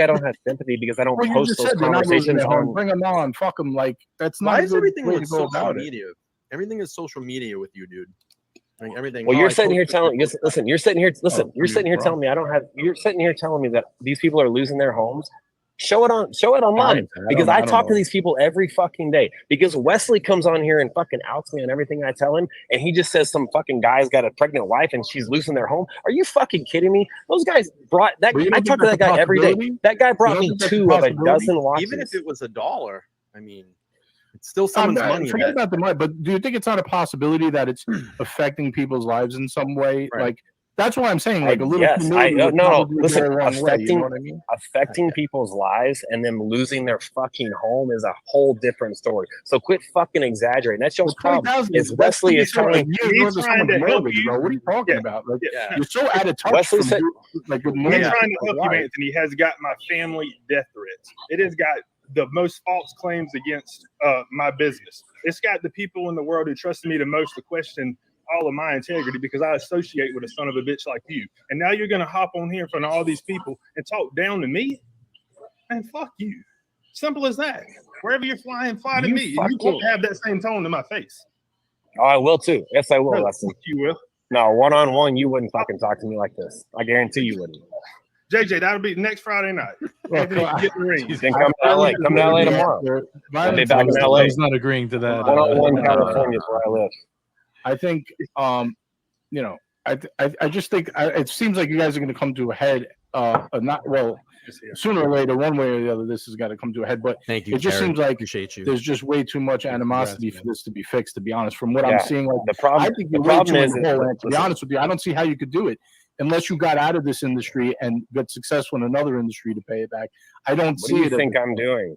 I don't have sympathy because I don't post those conversations on. Bring them on. Fuck them. Like, that's not. Why is everything with social media? Everything is social media with you, dude. Like everything. Well, you're sitting here telling. Listen. You're sitting here. Listen. You're sitting here telling me I don't have. You're sitting here telling me that these people are losing their homes. Show it online because I talk to these people every fucking day because Wesley comes on here and fucking outs me on everything I tell him and he just says some fucking guy's got a pregnant wife and she's losing their home. Are you fucking kidding me? Those guys brought that. I talk to that guy every day. That guy brought me 2 of a dozen watches. Even if it was $1, I mean, it's still someone's money. Forget about the money, but do you think it's not a possibility that it's affecting people's lives in some way? Right. Like, that's what I'm saying. Like a little. Yes, no. Listen, affecting affecting people's lives and them losing their fucking home is a whole different story. So quit fucking exaggerating. That's your problem. Is Wesley is telling he's trying to help you. Bro. What are you talking about? Like, you're so out of touch. Wesley said, like, he's trying to help you, Anthony. Has got my family death threats. It has got the most false claims against my business. It's got the people in the world who trust me the most to question all of my integrity because I associate with a son of a bitch like you. And now you're going to hop on here in front of all these people and talk down to me? And fuck you. Simple as that. Wherever you're flying, fly to me. You won't have that same tone to my face. Oh, I will too. Yes, I will. No, you will. No, one-on-one, you wouldn't fucking talk to me like this. I guarantee you wouldn't. JJ, that'll be next Friday night. Anthony, get the ring. Then come to LA. Come to LA tomorrow. I'll be back in LA. He's not agreeing to that. One-on-one California is where I live. I think, I just think it seems like you guys are going to come to a head. Sooner or later, one way or the other, this has got to come to a head. But thank you. It just seems like appreciate you. There's just way too much animosity for this to be fixed. To be honest, from what I'm seeing, like, the problem. I think the problem is, to be honest with you, I don't see how you could do it unless you got out of this industry and got successful in another industry to pay it back. I don't see it. What do you think I'm doing?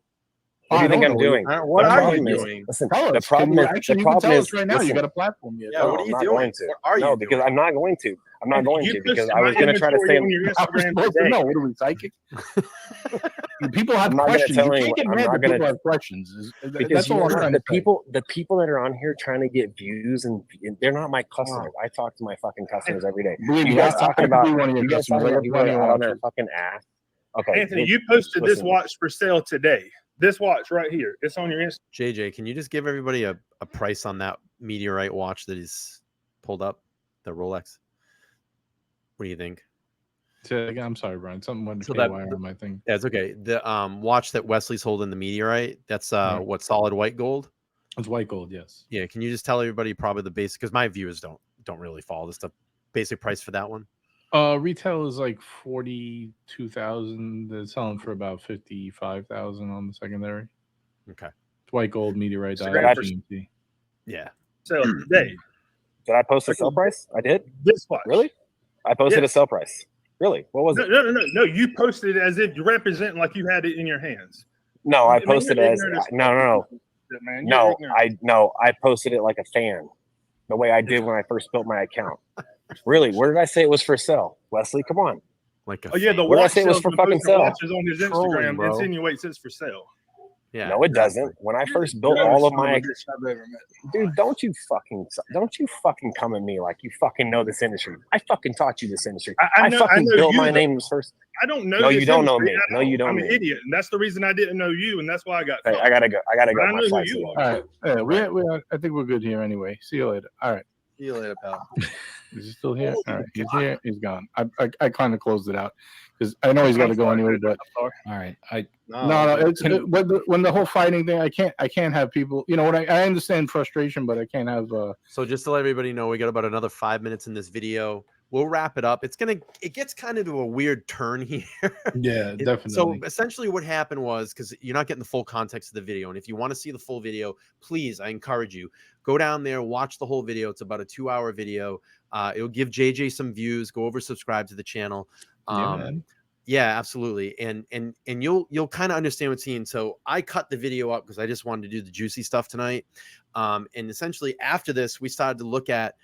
What do you think I'm doing? What are you doing? Listen, the problem is right now. You got a platform yet. Yeah, what are you doing? No, because I'm not going to. I'm not going to because I was going to try to say. No, what are we psychic? People have questions. You can't get mad that people have questions. That's all I'm trying to say. The people that are on here trying to get views and they're not my customers. I talk to my fucking customers every day. You guys talking about you guys talking about on their fucking ass. Okay, Anthony, you posted this watch for sale today. This watch right here. It's on your Instagram. JJ, can you just give everybody a price on that meteorite watch that is pulled up, the Rolex? What do you think? I'm sorry, Brian. Something went to KY on my thing. That's okay. The watch that Wesley's holding, the meteorite, that's what, solid white gold? It's white gold, yes. Yeah, can you just tell everybody probably the basic, because my viewers don't really follow this stuff. Basic price for that one? Retail is like 42,000. They're selling for about 55,000 on the secondary. Okay. It's white gold, meteorite So dial, for- GMT. Yeah. So today, Did I post a sell price? I did. this watch. Really? I posted a Yes. sell price. Really? What was it? No. You posted it as if you represent like you had it in your hands. No, I Man, posted you're as ignorant as no. fuck, man. You're No, ignorant. I posted it like a fan, the way I did when I first built my account. Really? Where did I say it was for sale, Wesley? Come on. Like a Oh yeah, the Where did I watch say it was for salesman fucking posting sale? watches on his Trolling, Instagram bro. insinuates it's for sale. yeah. No, it doesn't. When I first built all of my dude, don't you fucking come at me like you fucking know this industry. I fucking taught you this industry. I know built you, my though. name first. I don't know. No, this you don't know industry me. at No, you all. don't I'm know an me. idiot, and that's the reason I didn't know you, and that's why I got. Hey, caught. I gotta go. But I know who My you flight's are. All right. Yeah, I think we're good here anyway. See you later. All right. See you later, pal. Is he still here? All right. He's here. He's gone. I kind of closed it out because I know he's got to go anyway. But All right. no, it's when the whole fighting thing. I can't have people. You know what? I understand frustration, but I can't have. So just to let everybody know, we got about another 5 minutes in this video. We'll wrap it up. It gets kind of to a weird turn here. Yeah, definitely. So essentially what happened was, because you're not getting the full context of the video, and if you want to see the full video, please, I encourage you, go down there, watch the whole video. It's about a 2-hour video. It'll give JJ some views. Go over, subscribe to the channel. Man. Yeah, absolutely. And you'll kind of understand what's seeing. So I cut the video up because I just wanted to do the juicy stuff tonight. And essentially after this, we started to look at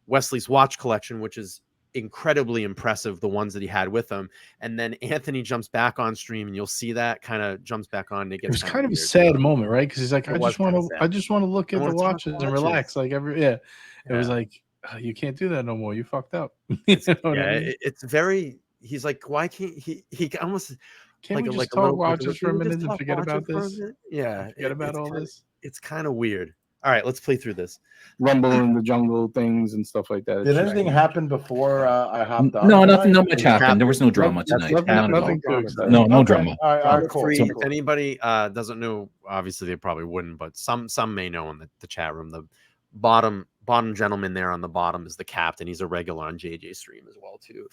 Wesley's watch collection, which is incredibly impressive, the ones that he had with him. And then Anthony jumps back on stream, and you'll see that kind of jumps back on. And it It was gets kind of a weird. sad moment, right? Because he's like, It I was just want kinda to, sad. look I at the wanna talk watches and watches. relax. Like it was Yeah. like, you can't do that no more. You fucked up. You know what I mean? It's very. He's like, why can't he almost Can't we just like a talk little watches for a "Can we minute just and talk forget about watches for a this? minute?" Yeah, Forget about it's all kinda, this. It's kind of weird. All right, let's play through this. Rumble in the jungle things and stuff like that. Did It's just- anything happen before I hopped on? No, tonight? not much happened. There was no drama That's tonight. nothing- Not at all. nothing too exciting. No Okay. drama. All right, cool. Free. cool. If anybody doesn't know, obviously they probably wouldn't, but some may know in the chat room. The bottom gentleman there on the bottom is the captain. He's a regular on JJ's stream as well too.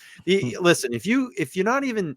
Listen, if you're not even,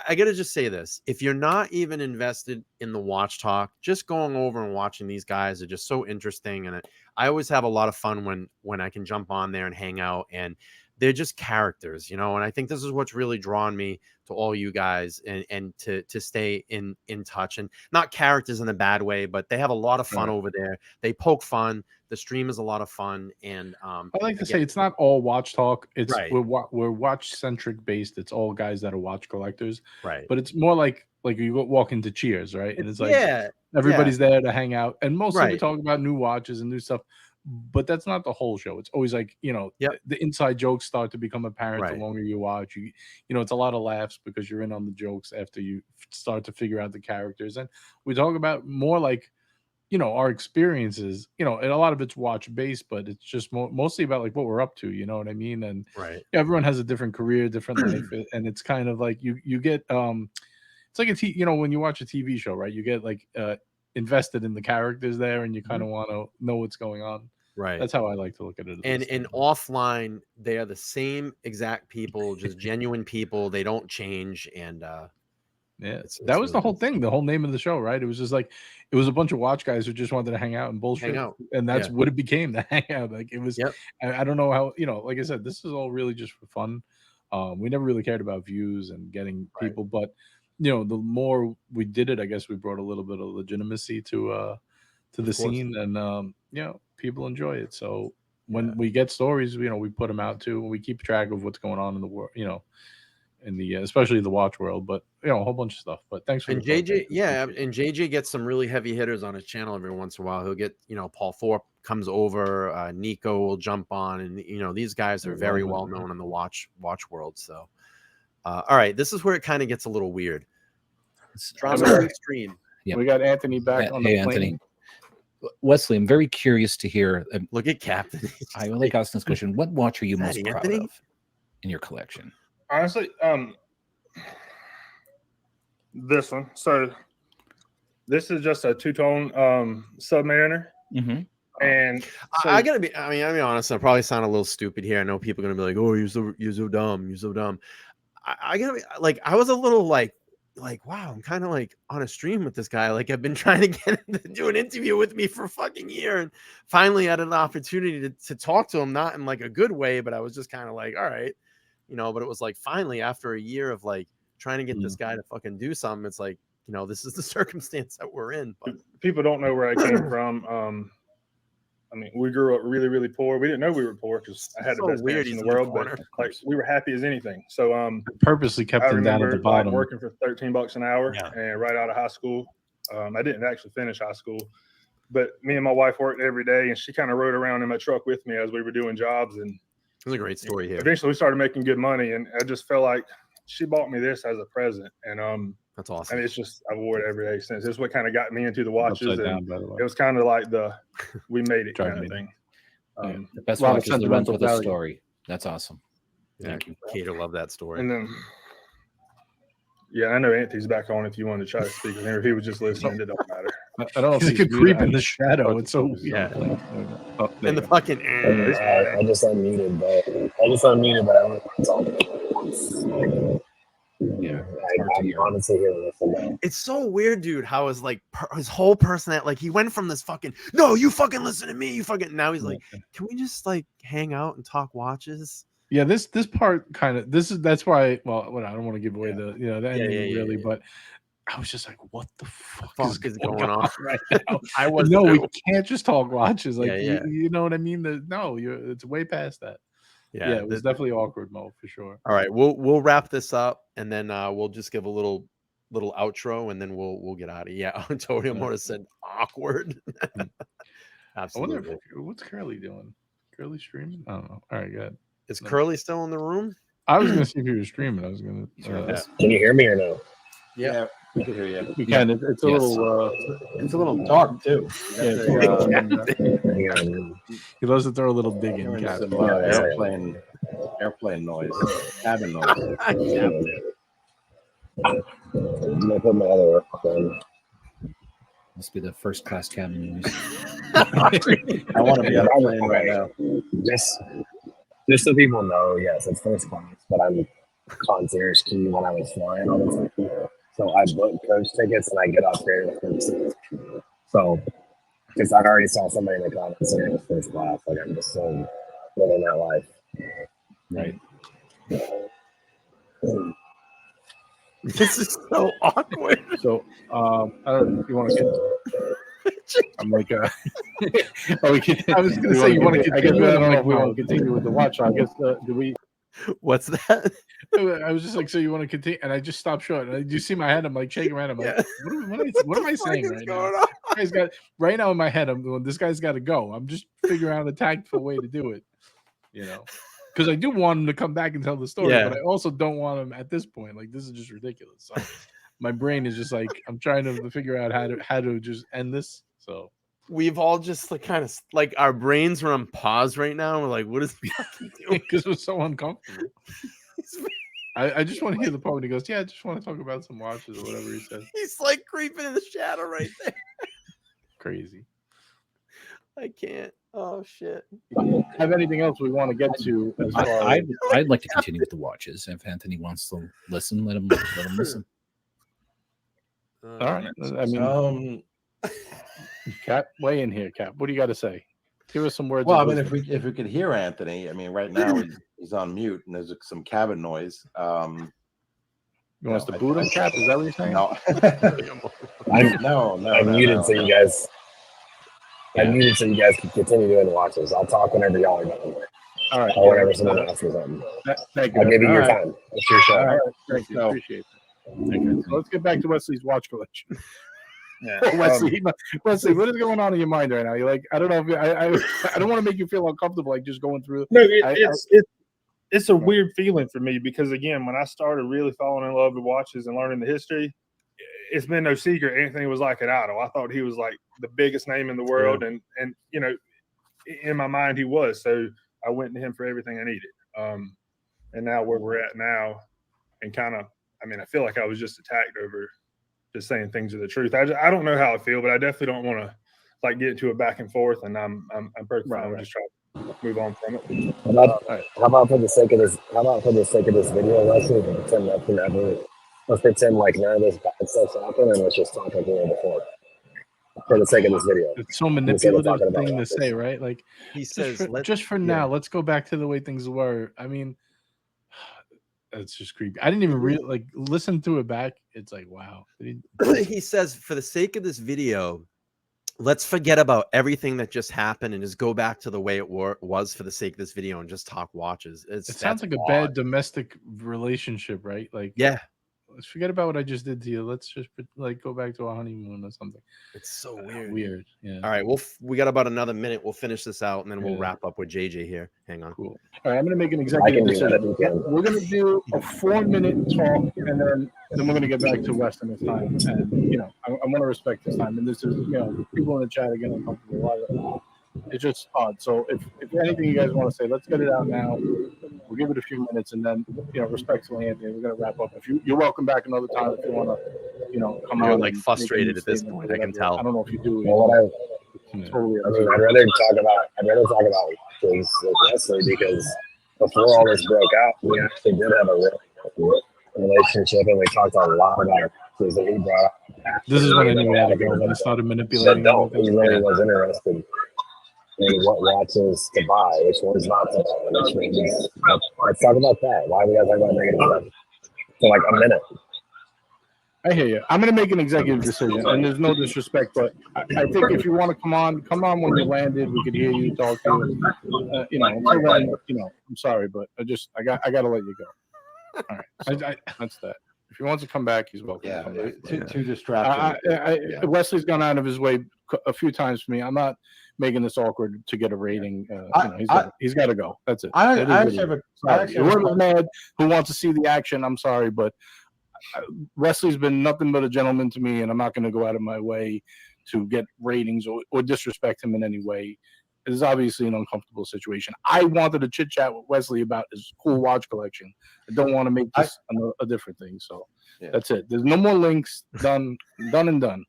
I gotta just say this, if you're not even invested in the watch talk, just going over and watching these guys are just so interesting. And I always have a lot of fun when I can jump on there and hang out, and they're just characters, you know. And I think this is what's really drawn me to all you guys, and to stay in touch, and not characters in a bad way, but they have a lot of fun over there. They poke fun. The stream is a lot of fun. And I like to say it's not all watch talk. It's Right. we're watch centric based. It's all guys that are watch collectors. right. But it's more like you walk into Cheers, right? And it's like yeah, everybody's there to hang out, and mostly we Right. talk about new watches and new stuff. But that's not the whole show. It's always like, you know, Yep. the inside jokes start to become apparent Right. the longer you watch. You know, it's a lot of laughs because you're in on the jokes after you start to figure out the characters. And we talk about more like, you know, our experiences, you know, and a lot of it's watch based, but it's just mostly about like what we're up to, you know what I mean? And right. everyone has a different career, different life, and it's kind of like you get it's like you know, when you watch a TV show, right? You get like invested in the characters there, and you kind of want to know what's going on. Right. That's how I like to look at it. And offline, they are the same exact people, just genuine people. They don't change. And yeah, it's that was the really whole good. thing, the whole name of the show, right? It was just like it was a bunch of watch guys who just wanted to hang out and bullshit, Hang out. and that's Yeah. what it became. The hangout, like it was. Yep. I don't know how, you know, like I said, this is all really just for fun. We never really cared about views and getting Right. people, but you know, the more we did it, I guess we brought a little bit of legitimacy to the course. scene, and you know, people enjoy it. So when Yeah. we get stories, you know, we put them out too, and we keep track of what's going on in the world, you know, in the especially the watch world, but you know, a whole bunch of stuff. But thanks for And the plug, JJ, guys. yeah, Appreciate it. and JJ gets some really heavy hitters on his channel every once in a while. He'll get, you know, Paul Thorpe comes over, Nico will jump on, and you know, these guys are very well known in the watch world. So, all right, this is where it kind of gets a little weird. Drama Sorry. stream. Yep. We got Anthony back on the Hey, plane. Anthony. Wesley, I'm very curious to hear. Look at Captain. I would like asking this question. What watch are you Is that most proud Anthony? of in your collection? Honestly, this one. So this is just a two-tone Submariner. Mm-hmm. And so, I gotta be. I mean, honest. I probably sound a little stupid here. I know people are gonna be like, "Oh, you're so dumb. You're so dumb." I gotta be like, I was a little like, wow, I'm kind of like on a stream with this guy. Like, I've been trying to get him to do an interview with me for a fucking year, and finally had an opportunity to talk to him, not in like a good way, but I was just kind of like, all right, But it was like finally after a year of like trying to get this guy to fucking do something. It's like, this is the circumstance that we're in. But people don't know where I came from. I mean, we grew up really, really poor. We didn't know we were poor because I had the best parents in the world, but like we were happy as anything. So purposely kept him down at the bottom. Working for $13 an hour and right out of high school. I didn't actually finish high school, but me and my wife worked every day, and she kind of rode around in my truck with me as we were doing jobs. And it was a great story here. Eventually, we started making good money, and I just felt like she bought me this as a present. And that's awesome. I mean, it's just I've worn it every day since. This is what kind of got me into the watches. Upside and down, by the way. It was kind of like we made it kind of thing. The best watch is the one for the story. That's awesome. Thank you. Kater, love that story. And then, I know Anthony's back on if you wanted to try to speak with him. If he was just listening, it don't matter. I don't know if he could creep in the shadow. It's so weird. And the fucking I just unmuted, but I don't want to talk. I'm honestly here to listen. It's so weird, dude. How his like his whole personality, like he went from this fucking no, you fucking listen to me, you fucking. Now he's like, can we just like hang out and talk watches? Yeah, this part kind of that's why. Well, I don't want to give away the the ending really, but I was just like, what the fuck is going on right now? We can't just talk watches. Like you know what I mean? It's way past that. Yeah, it was definitely awkward mode for sure. All right, we'll wrap this up, and then we'll just give a little outro, and then we'll get out of here. Yeah, Antonio Mora said awkward. Absolutely. I wonder what's Curly doing? Curly streaming? I don't know. All right, good. Is Curly still in the room? I was gonna see if he was streaming. I was gonna. Can you hear me or no? Yeah, we can hear you. We can. It's a little dark too. He loves to throw a little dig in. Some airplane noise, cabin noise. I'm gonna put my other work on. Must be the first class cabin noise. I want to be on a plane right now. Just so people know, yes, it's first class, but I'm concierge key when I was flying all the time. So I booked coach tickets and I get upgraded first seats. So, because I already saw somebody in the comments saying it's first class, like I'm just so living that life. Right. This is so awkward. So, I don't know if you want to get. I'm like, I was going to say you want to continue. I don't know if we want to continue with the watch. I guess do we? What's that? I was just like, so you want to continue? And I just stopped short. And you see my head? I'm like shaking my head. I'm like, what am I saying right now? Right now in my head, this guy's got to go. I'm just figuring out a tactful way to do it. Because I do want him to come back and tell the story, but I also don't want him at this point. Like, this is just ridiculous. So my brain is just like, I'm trying to figure out how to just end this. So we've all just like kind of like our brains are on pause right now. We're like, what is he fucking doing? Because we're so uncomfortable. I just want to hear the part when he goes, I just want to talk about some watches or whatever he says. He's like creeping in the shadow right there. Crazy. I can't. Oh shit. Have anything else we want to get to? As far I'd like to continue with the watches. If Anthony wants to listen, let him listen. All right. I mean, Cap, weigh in here, Cap. What do you got to say? Give us some words. Well, I mean, if we could hear Anthony, I mean, right now he's on mute and there's some cabin noise. You want us to boot him, Cap? Is that what you're saying? No. I'm muted so you guys. I'm muted so you guys can continue doing watches. I'll talk whenever y'all are done. All right. Or whenever someone asks me something. Thank you. I'll give you your time. It's your show. All right. Thank you. Appreciate it. So let's get back to Wesley's watch collection. Yeah. Wesley, what is going on in your mind right now? You're like, I don't know if I don't want to make you feel uncomfortable, like just going through. No, it's a weird feeling for me because again, when I started really falling in love with watches and learning the history, it's been no secret Anthony was like an idol. I thought he was like the biggest name in the world, and you know, in my mind he was. So I went to him for everything I needed. And now where we're at now, and kind of, I mean, I feel like I was just attacked over just saying things are the truth. I don't know how I feel, but I definitely don't want to like get into a back and forth, and I'm perfectly fine. I'm just trying to move on from it. How about for the sake of this? How about for the sake of this video, Leslie? Pretend nothing ever. Let's pretend like none of this bad stuff's happened, and let's just talk like we were before. For the sake of this video, It's so manipulative thing to say, right? Like He says, just for now, let's go back to the way things were. I mean, it's just creepy. I didn't even really like listen to it back. It's like, wow. He says, for the sake of this video, let's forget about everything that just happened and just go back to the way it was for the sake of this video and just talk watches. It sounds like a bad domestic relationship, right? Like, yeah, let's forget about what I just did to you. Let's just like go back to a honeymoon or something. It's so weird. Weird. Yeah. All right. We got about another minute. We'll finish this out and then we'll wrap up with JJ here. Hang on. Cool. All right, I'm going to make an executive decision. We're going to do a 4-minute talk, and then we're going to get back to Weston this time. And I want to respect this time. And this is, people in the chat are getting uncomfortable. It's just odd. So if anything you guys want to say, let's get it out now. We'll give it a few minutes, and then respectfully, Anthony, we're going to wrap up. You're welcome back another time if you want to, come You're on. like frustrated at this point. I can tell. I don't know if you do. Well, I'd rather talk about things with Wesley, because before all this broke out, we actually did have a real relationship, and we talked a lot about things that he brought up. This is when I knew we had to go. When I started manipulating. He really was interested in what watches to buy, which ones not to buy. Which means, let's talk about that. Why we got to talk about negative stuff for like a minute? I hear you. I'm going to make an executive decision, and there's no disrespect, but I think if you want to come on when you landed. We could hear you, talk to you. Until then, I'm sorry, but I got to let you go. All right, that's that. If he wants to come back, he's welcome. Yeah, too distracting. Wesley's gone out of his way a few times for me. I'm not making this awkward to get a rating. He's got to go. That's it. Whoever's mad who wants to see the action, I'm sorry, but Wesley's been nothing but a gentleman to me, and I'm not going to go out of my way to get ratings or disrespect him in any way. It is obviously an uncomfortable situation. I wanted to chit chat with Wesley about his cool watch collection. I don't want to make this a different thing. So that's it. There's no more links. Done and done.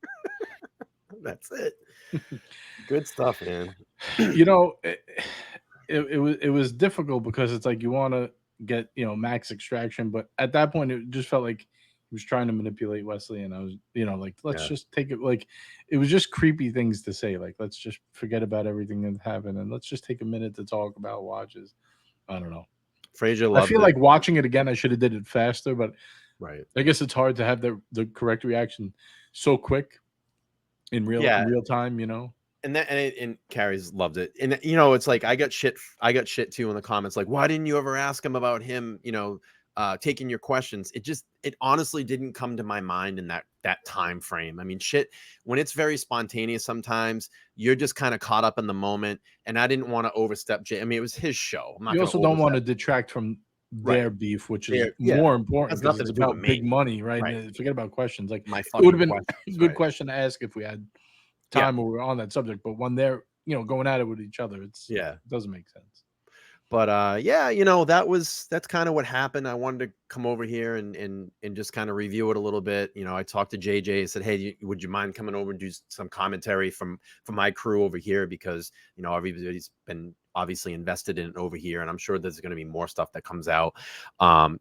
That's it. Good stuff, man. It was difficult because it's like you want to get max extraction, but at that point it just felt like he was trying to manipulate Wesley, and I was like, let's just take it. Like, it was just creepy things to say, like, let's just forget about everything that happened and let's just take a minute to talk about watches. I don't know. Frazier loved I feel like watching it again, I should have did it faster, but I guess it's hard to have the correct reaction so quick in real time, And Carrie's loved it. And it's like I got shit too in the comments, like, why didn't you ever ask him about him, taking your questions? It honestly didn't come to my mind in that time frame. I mean, when it's very spontaneous, sometimes you're just kind of caught up in the moment, and I didn't want to overstep Jay. I mean, it was his show. You also don't want to detract from their beef, which is more important. It's nothing to do about with big money, right? Forget about questions. Like, it would have been a good question to ask if we had time when we were on that subject, but when they're going at it with each other, it doesn't make sense. But that's kind of what happened. I wanted to come over here and just kind of review it a little bit. I talked to JJ and said, hey, would you mind coming over and do some commentary from my crew over here, because everybody's been obviously invested in it over here, and I'm sure there's going to be more stuff that comes out.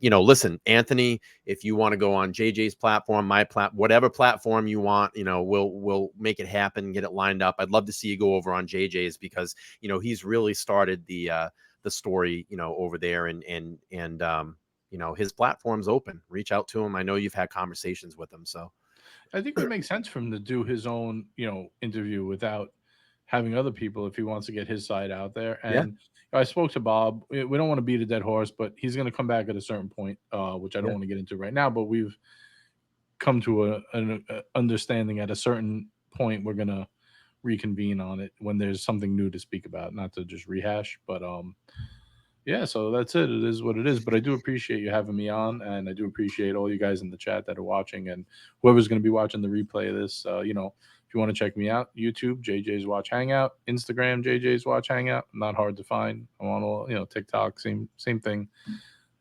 Listen, Anthony, if you want to go on JJ's platform, my whatever platform you want, we'll make it happen, get it lined up. I'd love to see you go over on JJ's, because he's really started the story over there, and his platform's open. Reach out to him. I know you've had conversations with him, so I think it makes sense for him to do his own interview without having other people, if he wants to get his side out there. And I spoke to Bob. We don't want to beat a dead horse, but he's going to come back at a certain point, which I don't want to get into right now, but we've come to an understanding at a certain point. We're going to reconvene on it when there's something new to speak about, not to just rehash, but so that's it. It is what it is. But I do appreciate you having me on, and I do appreciate all you guys in the chat that are watching, and whoever's going to be watching the replay of this. If you want to check me out, YouTube, JJ's Watch Hangout, Instagram, JJ's Watch Hangout. Not hard to find. I'm on all, TikTok, same thing.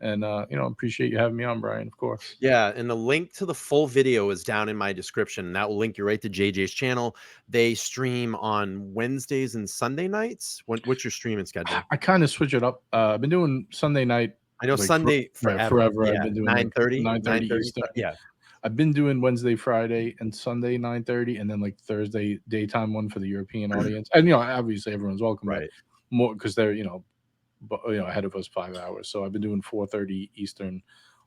And appreciate you having me on, Brian, of course. Yeah, and the link to the full video is down in my description. That will link you right to JJ's channel. They stream on Wednesdays and Sunday nights. What's your streaming schedule? I kind of switch it up. I've been doing Sunday night. I know Sunday forever. Yeah, I've been doing 9:30, 9:30 Eastern. Yeah. I've been doing Wednesday, Friday, and Sunday 9:30, and then like Thursday daytime one for the European audience. And obviously everyone's welcome, Right? More because they're ahead of us 5 hours. So I've been doing 4:30 Eastern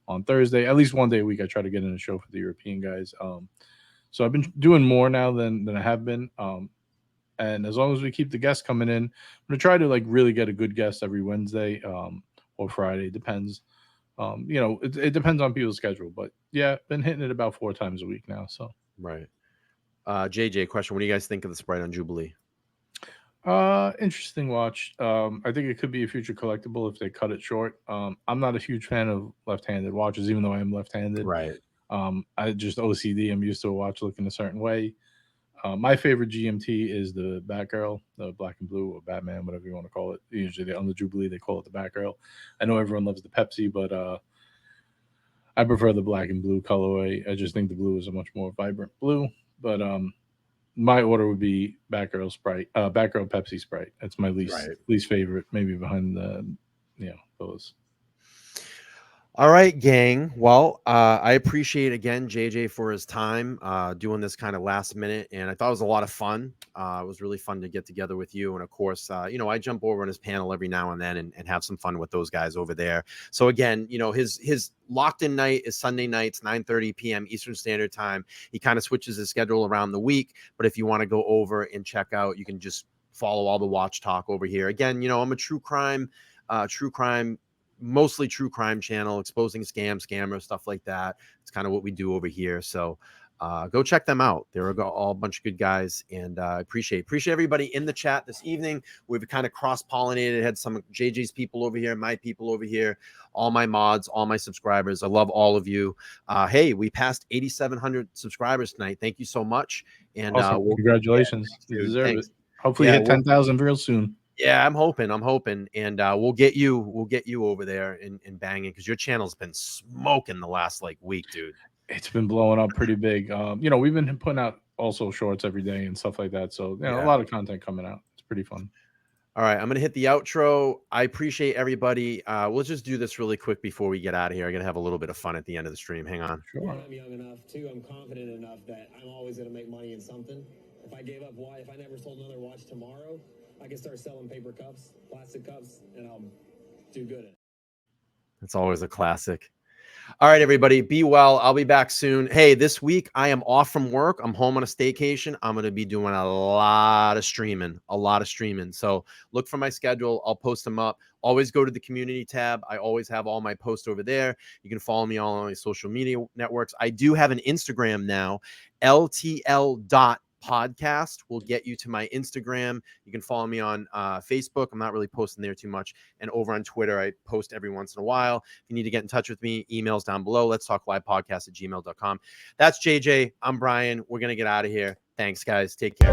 on Thursday. At least one day a week, I try to get in a show for the European guys. So I've been doing more now than I have been. And as long as we keep the guests coming in, I'm gonna try to like really get a good guest every Wednesday or Friday. Depends. It depends on people's schedule. But yeah, been hitting it about 4 times a week now. So right. JJ, question: what do you guys think of the Sprite on Jubilee? Interesting watch. I think it could be a future collectible if they cut it short. I'm not a huge fan of left-handed watches, even though I am left-handed. Right. I just OCD. I'm used to a watch looking a certain way. My favorite GMT is the Batgirl, the black and blue, or Batman, whatever you want to call it. Usually on the Jubilee they call it the Batgirl. I know everyone loves the Pepsi, but I prefer the black and blue colorway. I just think the blue is a much more vibrant blue. But my order would be Batgirl Sprite, Batgirl Pepsi Sprite. That's my least favorite, maybe behind the those. All right, gang. Well, I appreciate again JJ for his time doing this kind of last minute, and I thought it was a lot of fun. It was really fun to get together with you, and of course, I jump over on his panel every now and then and have some fun with those guys over there. So again, his locked in night is Sunday nights, 9:30 p.m. Eastern Standard Time. He kind of switches his schedule around the week, but if you want to go over and check out, you can just follow all the watch talk over here. Again, I'm a true crime, mostly true crime channel, exposing scammers, stuff like that. It's kind of what we do over here. So go check them out. They're all a bunch of good guys, and appreciate everybody in the chat this evening. We've kind of cross-pollinated, had some of JJ's people over here, my people over here, all my mods, all my subscribers. I love all of you. Hey, we passed 8,700 subscribers tonight. Thank you so much. And awesome. Congratulations. You deserve it. Hopefully hit 10,000 real soon. Yeah, I'm hoping, and we'll get you over there and banging, because your channel's been smoking the last week, dude. It's been blowing up pretty big. We've been putting out also shorts every day and stuff like that. So a lot of content coming out. It's pretty fun. All right, I'm gonna hit the outro. I appreciate everybody. We'll just do this really quick before we get out of here. I'm gonna have a little bit of fun at the end of the stream. Hang on. Sure. I'm young enough too. I'm confident enough that I'm always gonna make money in something. If I gave up, if I never sold another watch tomorrow, I can start selling paper cups, plastic cups, and I'll do good at it. It's always a classic. All right, everybody, be well. I'll be back soon. Hey, this week I am off from work. I'm home on a staycation. I'm going to be doing a lot of streaming. So look for my schedule. I'll post them up. Always go to the community tab. I always have all my posts over there. You can follow me all on my social media networks. I do have an Instagram now, ltl.podcast will get you to my Instagram. You can follow me on Facebook. I'm not really posting there too much. And over on Twitter, I post every once in a while. If you need to get in touch with me, emails down below. Let's talk live podcast at gmail.com. That's JJ. I'm Brian. We're going to get out of here. Thanks, guys. Take care.